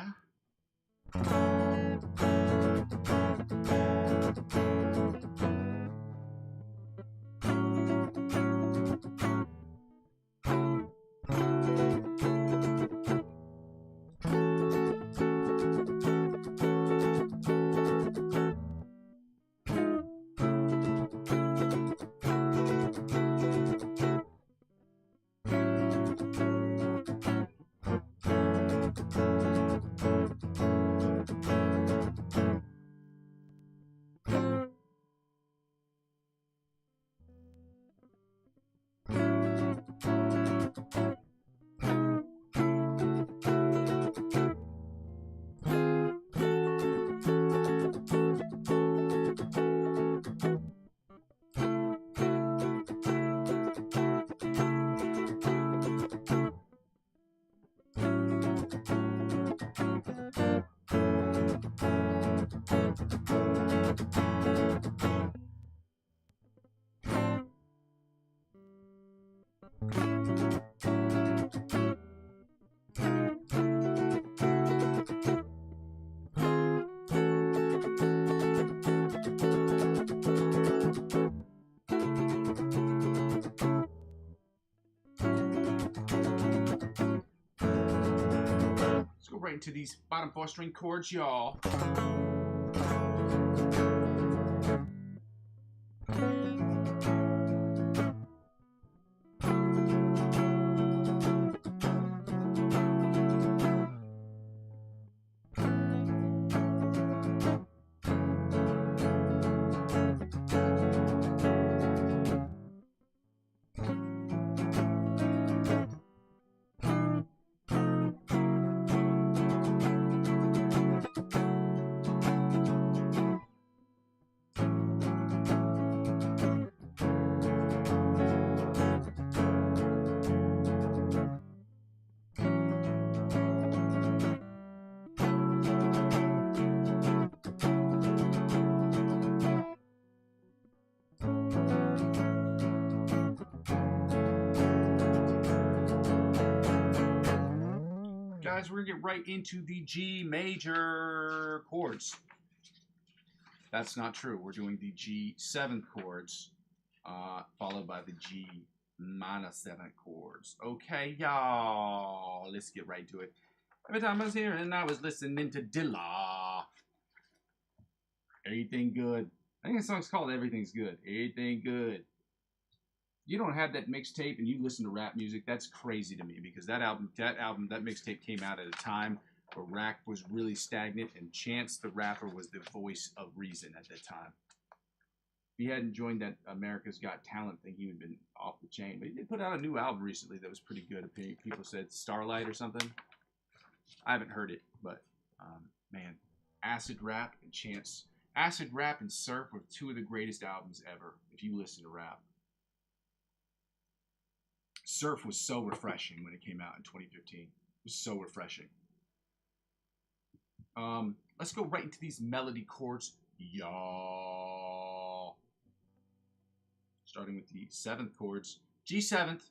Let's go right into these bottom 4 string chords, y'all. Guys, we're going to get right into the G major chords. That's not true. We're doing the G7 chords, followed by the G minor 7 chords. Okay, y'all, let's get right to it. Every time I was here and I was listening to Dilla. Everything good. I think the song's called Everything's Good. Everything good. you don't have that mixtape and you listen to rap music, that's crazy to me, because that mixtape came out at a time where rap was really stagnant, and Chance the Rapper was the voice of reason at that time. If he hadn't joined that America's Got Talent thing, he would have been off the chain. But he did put out a new album recently that was pretty good. People said Starlight or something. I haven't heard it, but man, Acid Rap and Chance. Acid Rap and Surf were two of the greatest albums ever, if you listen to rap. Surf was so refreshing when it came out in 2015. It was so refreshing. Let's go right into these melody chords, y'all. Starting with the 7th chords. G7th.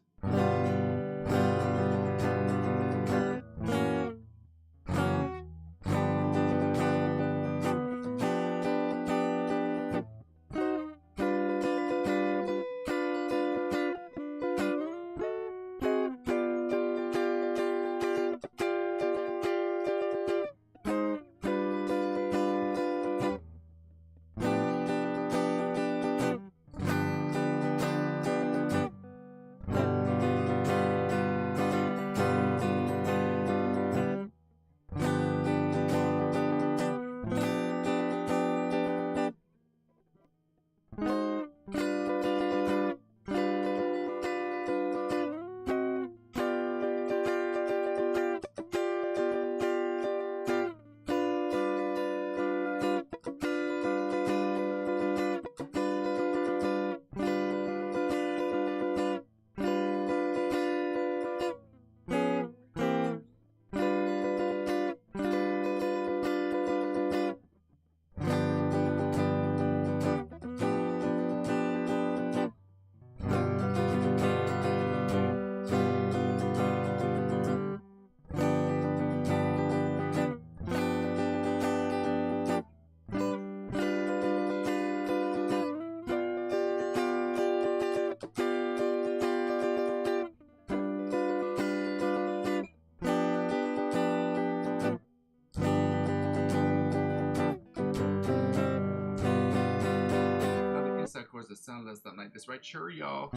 Of course, it sounds less than like this, right? Sure, y'all.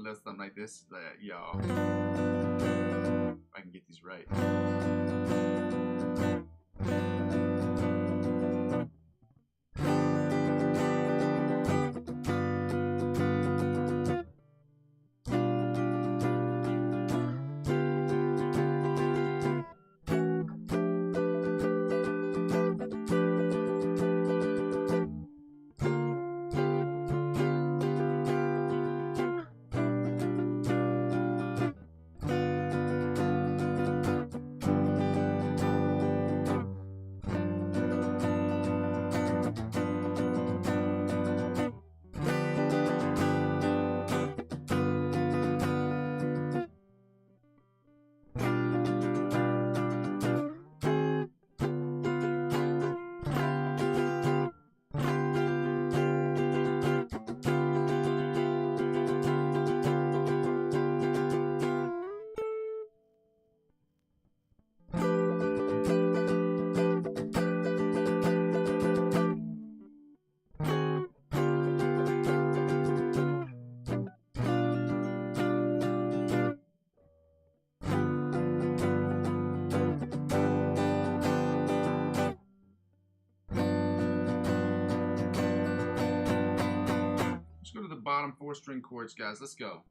Less than like this, y'all. If I can get these right. bottom 4-string chords, guys. Let's go.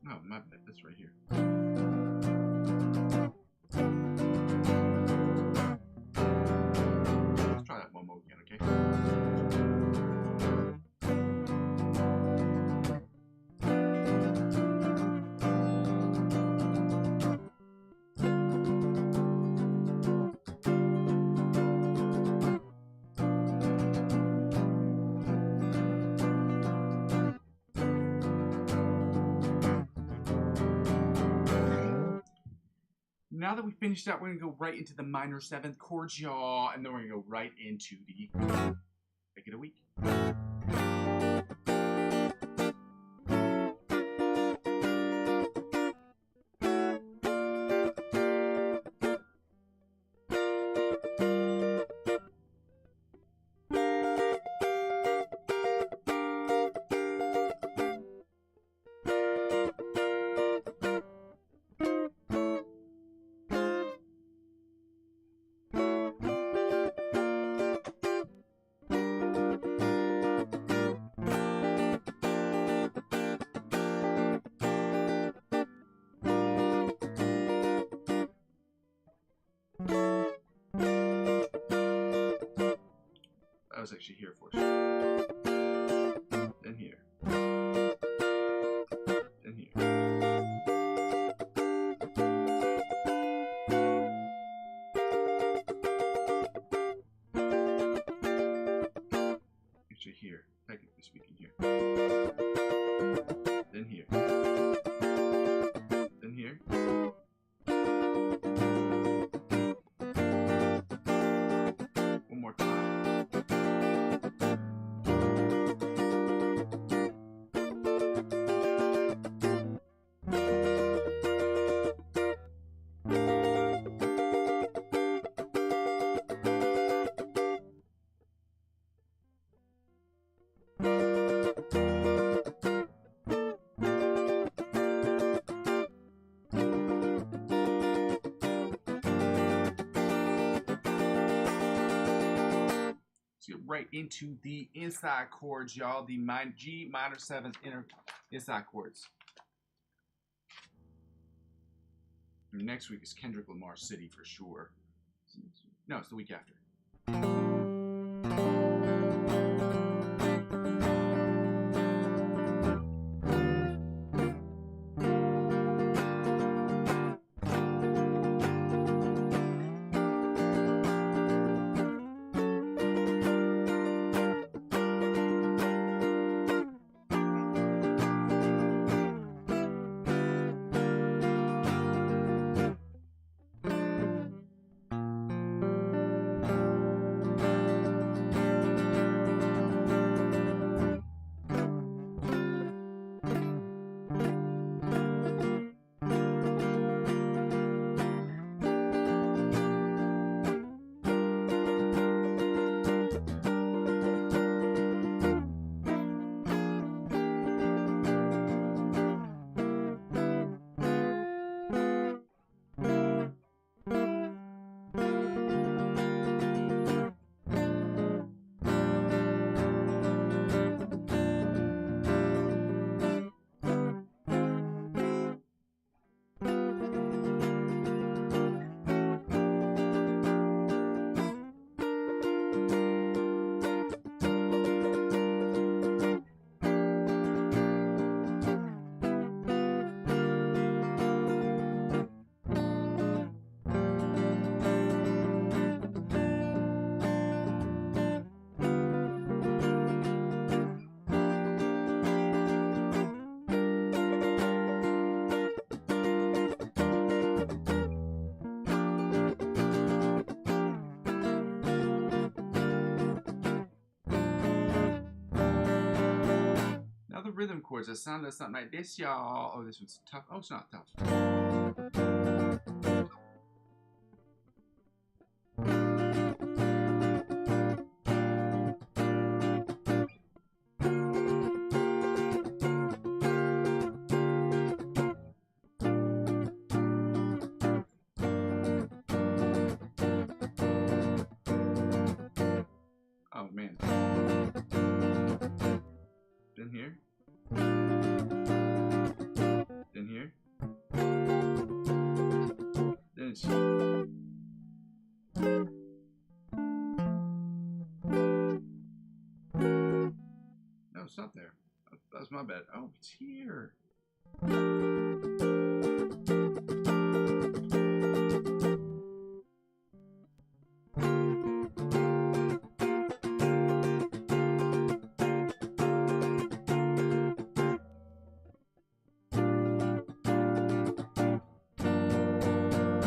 Oh, my bad. That's right here. Let's try that one more again, okay? Now that we finished that, we're going to go right into the minor 7th chords, y'all, and then we're going to go right into the Make It a Week. I was actually here for it. Then here. Then here. Actually here. Technically speaking here. Then here. Then here. One more time. Right into the inside chords, y'all. The G minor 7th inside chords. Next week is Kendrick Lamar City for sure. No, it's the week after. rhythm chords that sound something like this, y'all. Oh, this one's tough. Oh, it's not tough. Oh, man. Then here. Then here. Then it's... No, it's not there. That was my bad. Oh, it's here.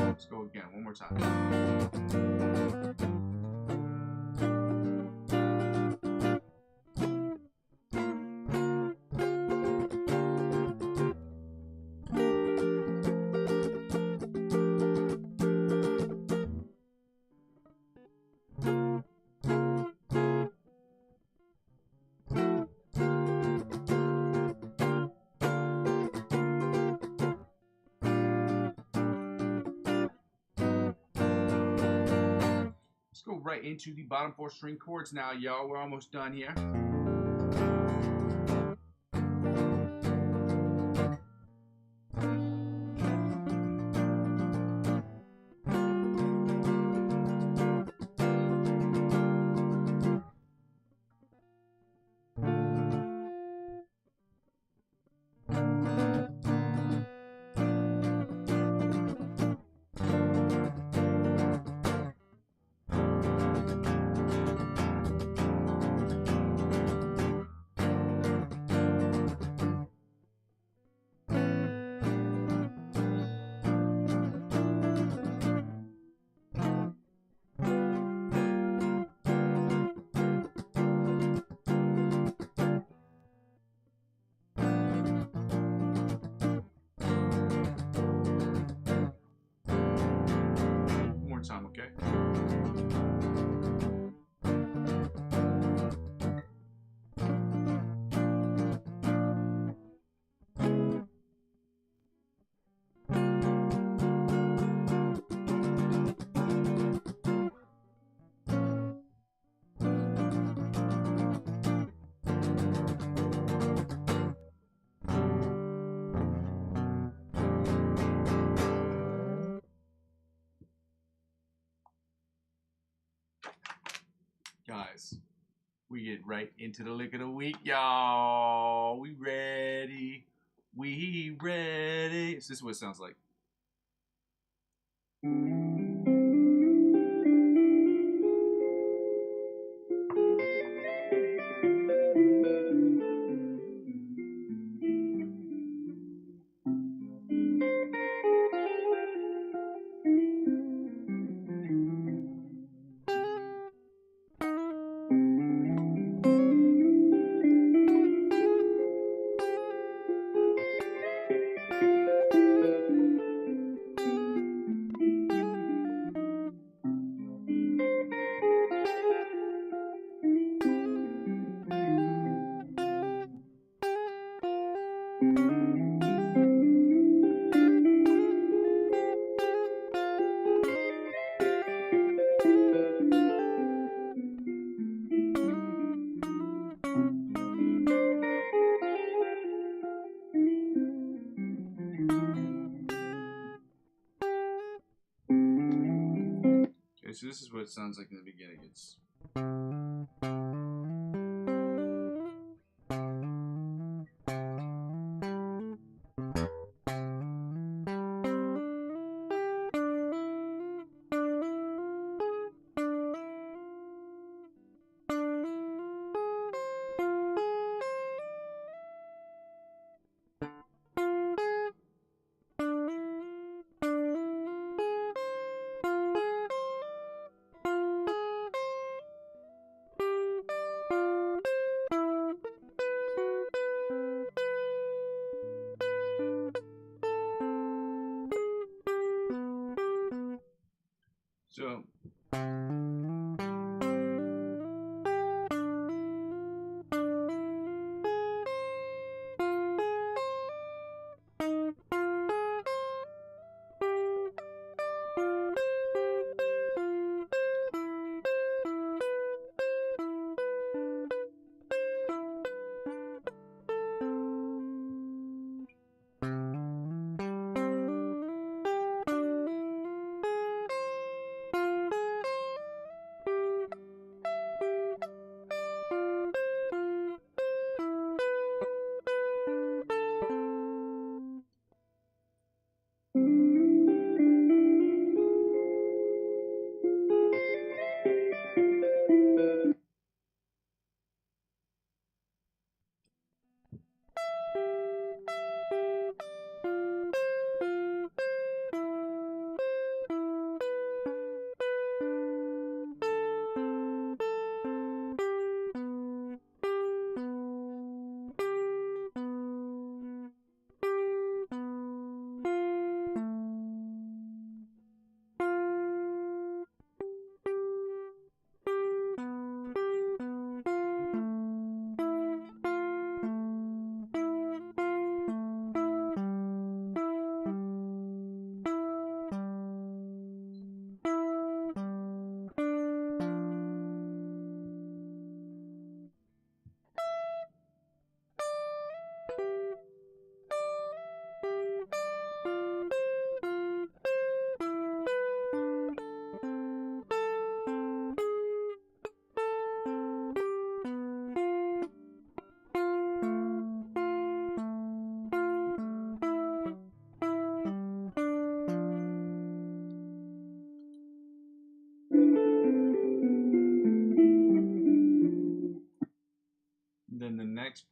Let's go again, one more time. Let's go right into the bottom 4 string chords now, y'all. We're almost done here. Time, okay? Guys, we get right into the lick of the week, y'all. We ready. We ready. This is what it sounds like. Okay, so this is what it sounds like in the beginning. It's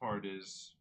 part is.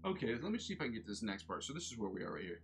Okay, let me see if I can get this next part. So this is where we are right here.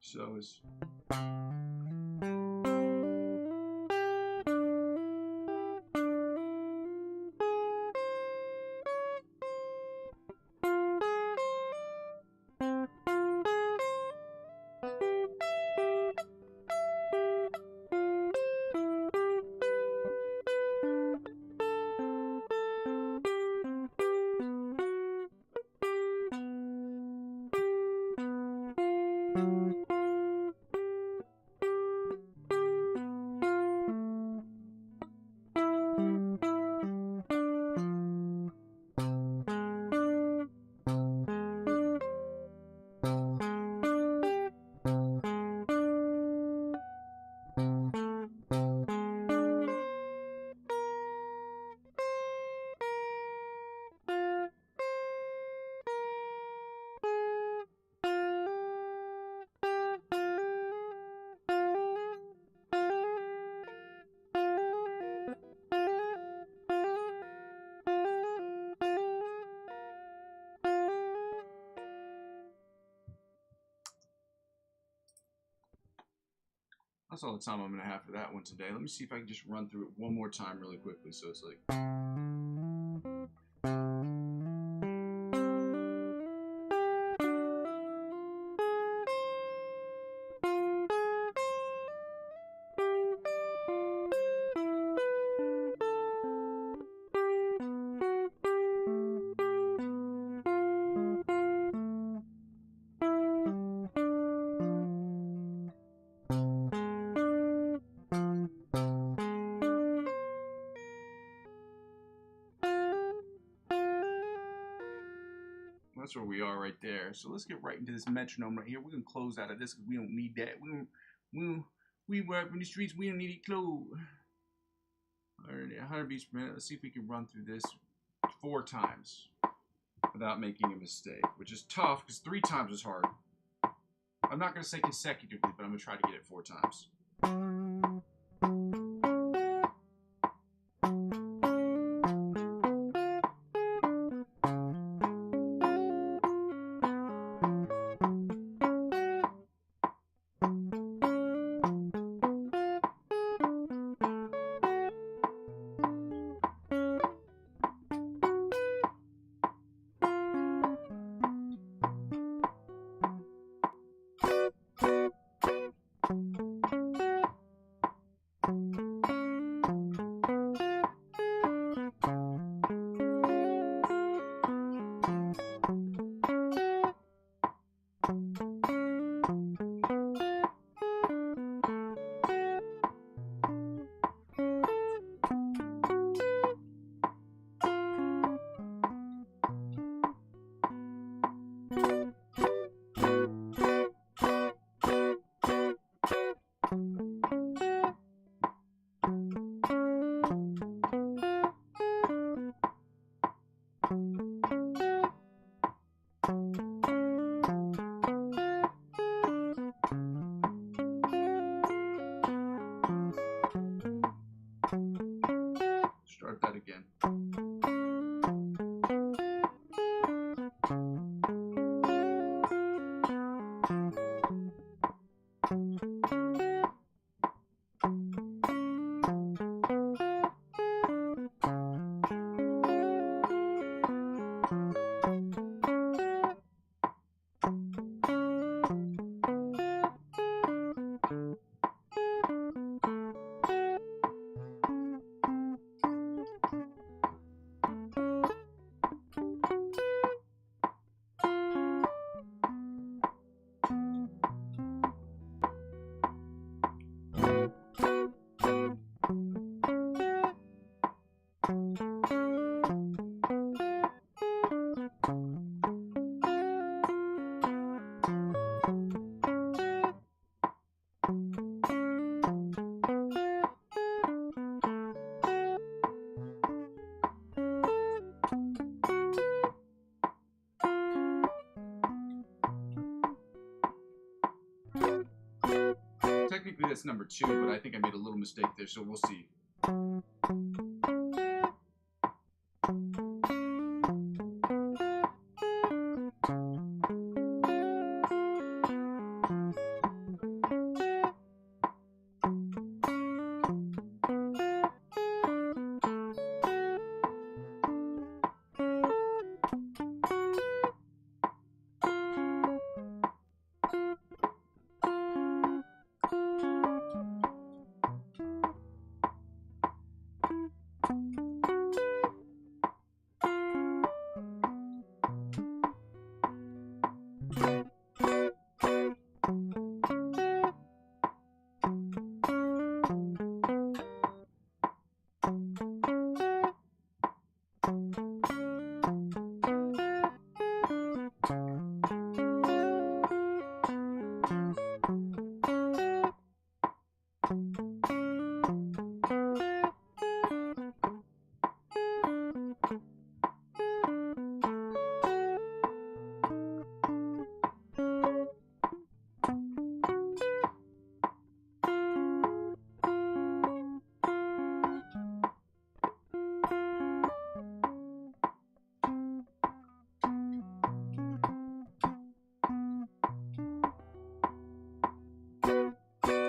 So is. That's all the time I'm going to have for that one today. Let me see if I can just run through it one more time really quickly. So it's like. That's where we are right there. So let's get right into this metronome right here. We're gonna close out of this because we don't need that. We work in the streets. We don't need it closed. Alright, 100 beats per minute. Let's see if we can run through this 4 times without making a mistake, which is tough because 3 times is hard. I'm not gonna say consecutively, but I'm gonna try to get it 4 times. Start that again. Technically that's number 2, but I think I made a little mistake there, so we'll see.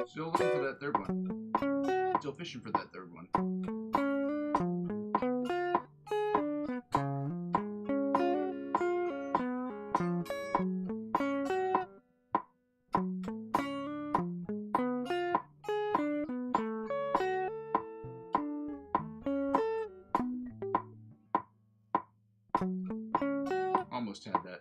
Still looking for that third one. Still fishing for that third one. Almost had that.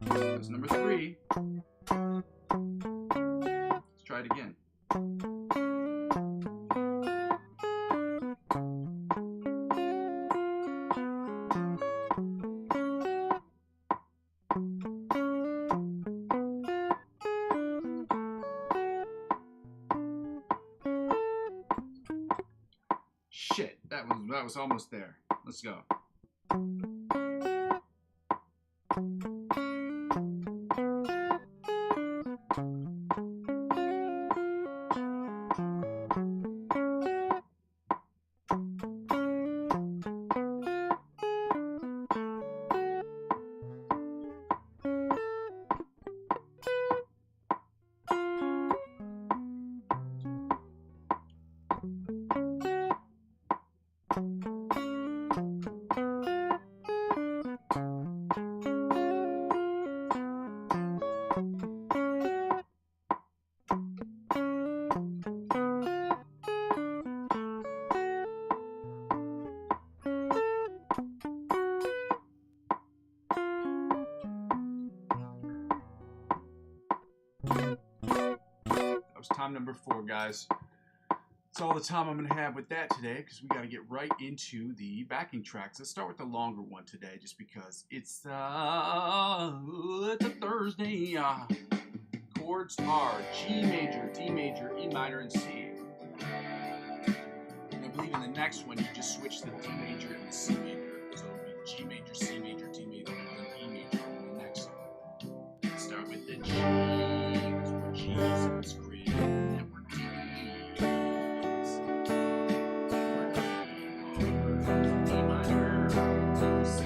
That's number 3. Let's try it again. Shit, that was almost there. Let's go. That was time number 4, guys. That's all the time I'm going to have with that today because we got to get right into the backing tracks. Let's start with the longer one today just because it's a Thursday. Chords are G major, D major, E minor, and C. And I believe in the next one you just switch the D major and the C major. So it'll be G major, C major, D major, and then E major in the next song. Let's start with the G because we're Jesus created and we're D's. E minor, C.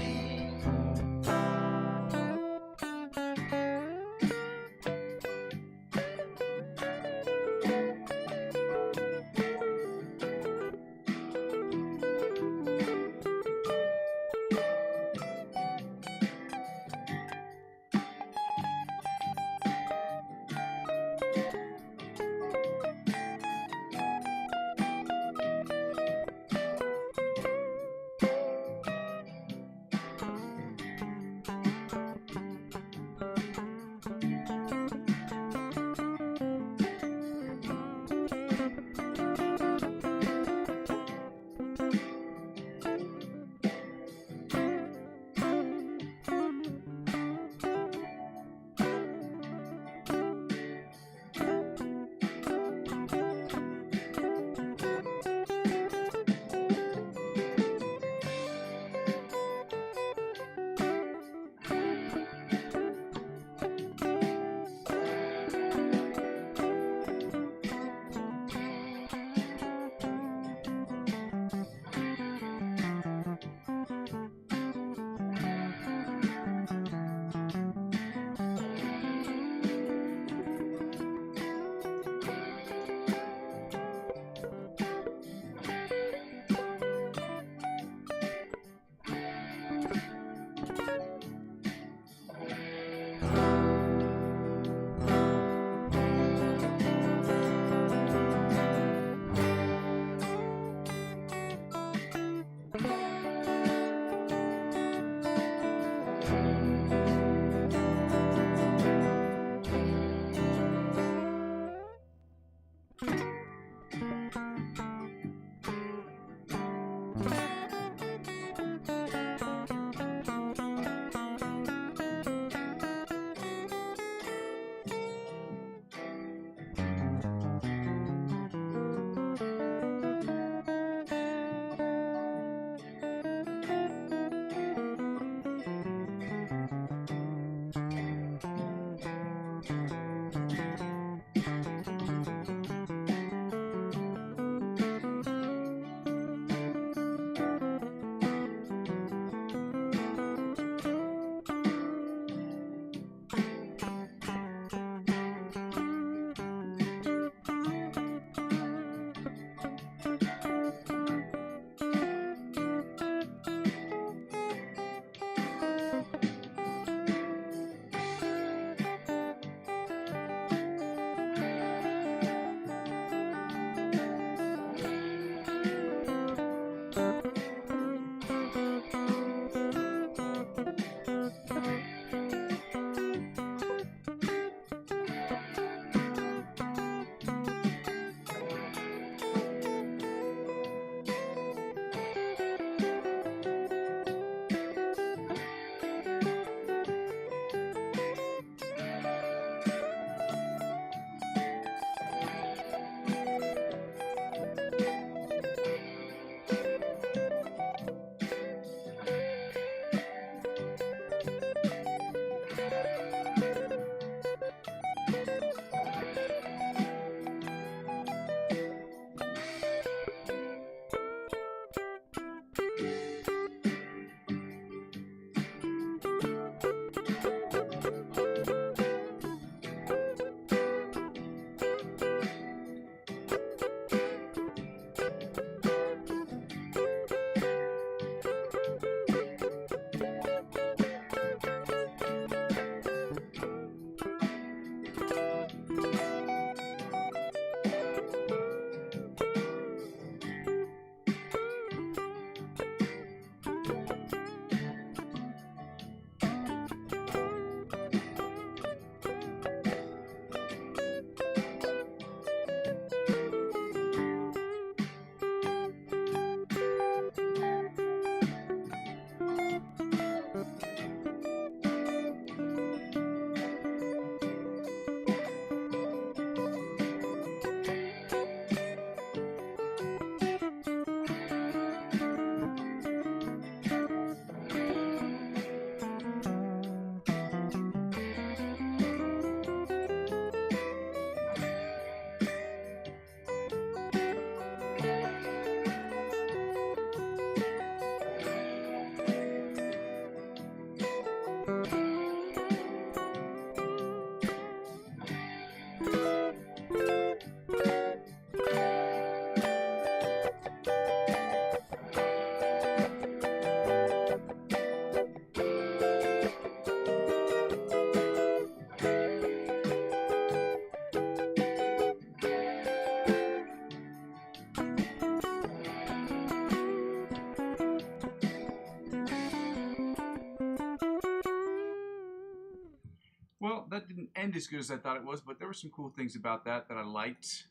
that didn't end as good as I thought it was, but there were some cool things about that I liked.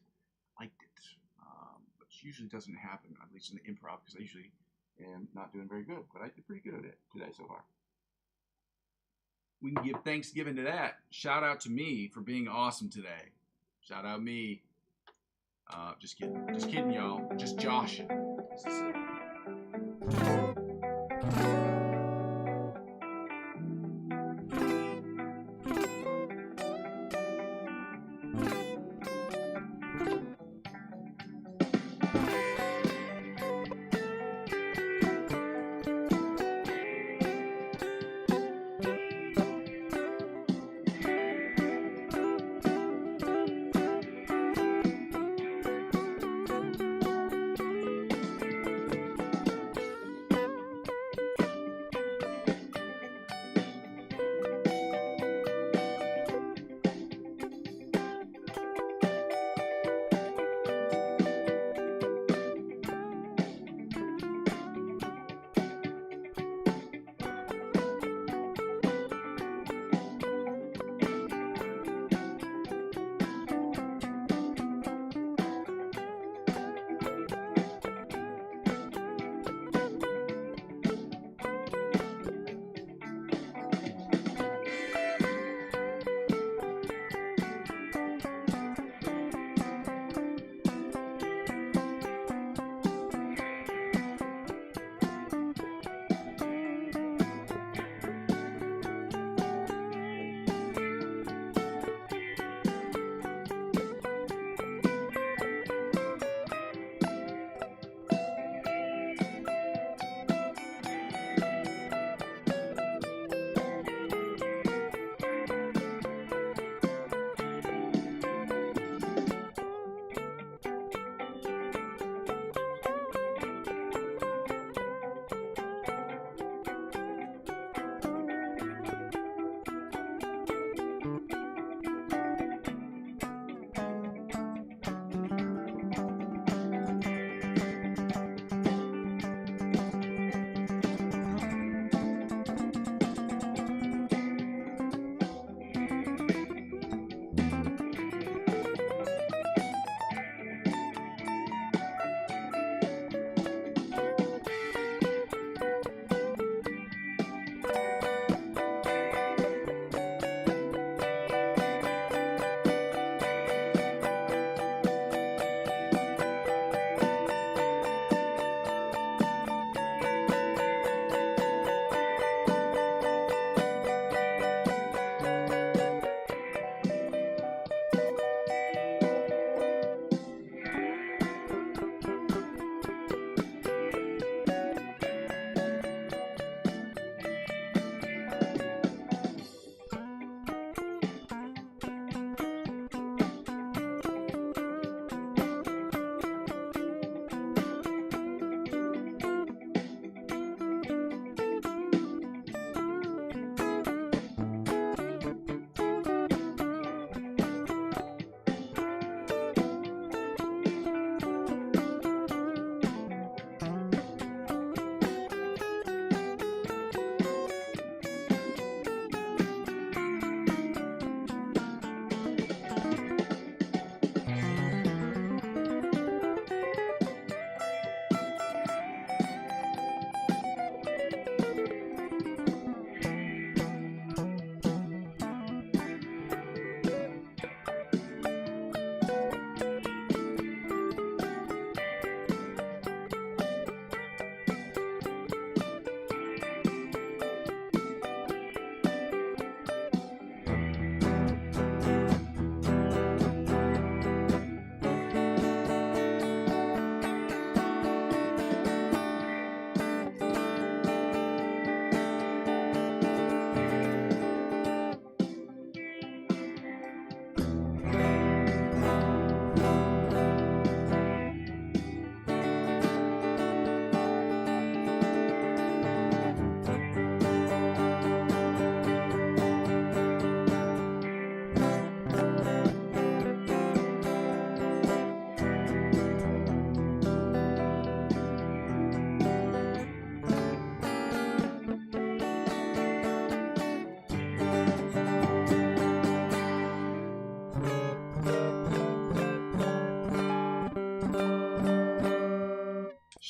Liked it, which usually doesn't happen, at least in the improv, because I usually am not doing very good, but I did pretty good at it today so far. We can give Thanksgiving to that. Shout out to me for being awesome today. Shout out me. Just kidding, y'all. Just joshing.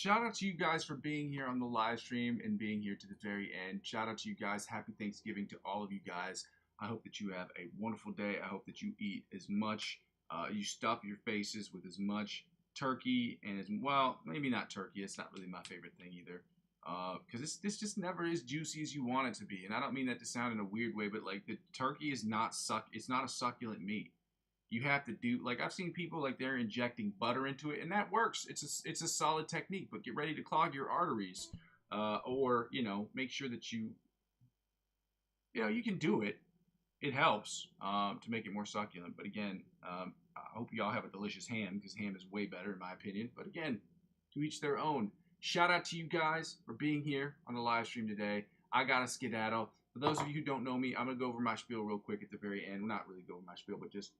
shout out to you guys for being here on the live stream and being here to the very end. Shout out to you guys. Happy Thanksgiving to all of you guys. I hope that you have a wonderful day. I hope that you eat as much, you stuff your faces with as much turkey and as well, maybe not turkey. It's not really my favorite thing either. Because this just never is juicy as you want it to be. And I don't mean that to sound in a weird way, but like the turkey is not it's not a succulent meat. You have to do, like, I've seen people like they're injecting butter into it, and that works. It's a solid technique, but get ready to clog your arteries, or make sure that you can do it. It helps to make it more succulent. But again, I hope you all have a delicious ham, because ham is way better in my opinion. But again, to each their own. Shout out to you guys for being here on the live stream today. I gotta skedaddle. For those of you who don't know me, I'm gonna go over my spiel real quick at the very end. Well, not really go over my spiel, but just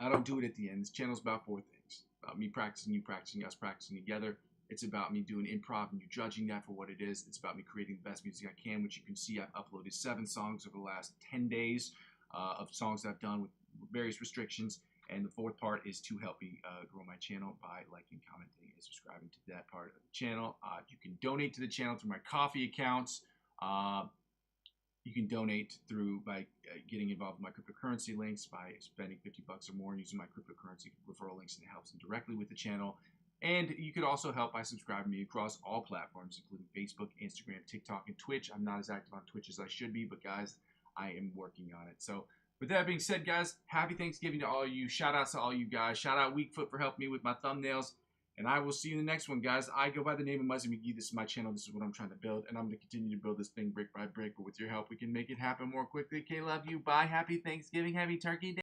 I don't do it at the end. This channel's about four things. About me practicing, you practicing, us practicing together. It's about me doing improv and you judging that for what it is. It's about me creating the best music I can, which you can see I've uploaded 7 songs over the last 10 days of songs that I've done with various restrictions. And the fourth part is to help me grow my channel by liking, commenting, and subscribing to that part of the channel. You can donate to the channel through my coffee accounts. You can donate by getting involved with my cryptocurrency links, by spending $50 or more and using my cryptocurrency referral links, and it helps them directly with the channel. And you could also help by subscribing to me across all platforms, including Facebook, Instagram, TikTok, and Twitch. I'm not as active on Twitch as I should be, but guys, I am working on it. So with that being said, guys, happy Thanksgiving to all of you. Shout outs to all you guys. Shout out Weakfoot for helping me with my thumbnails. And I will see you in the next one, guys. I go by the name of Muzzy McGee. This is my channel. This is what I'm trying to build. And I'm going to continue to build this thing brick by brick. But with your help, we can make it happen more quickly. Okay, love you. Bye. Happy Thanksgiving. Happy Turkey Day.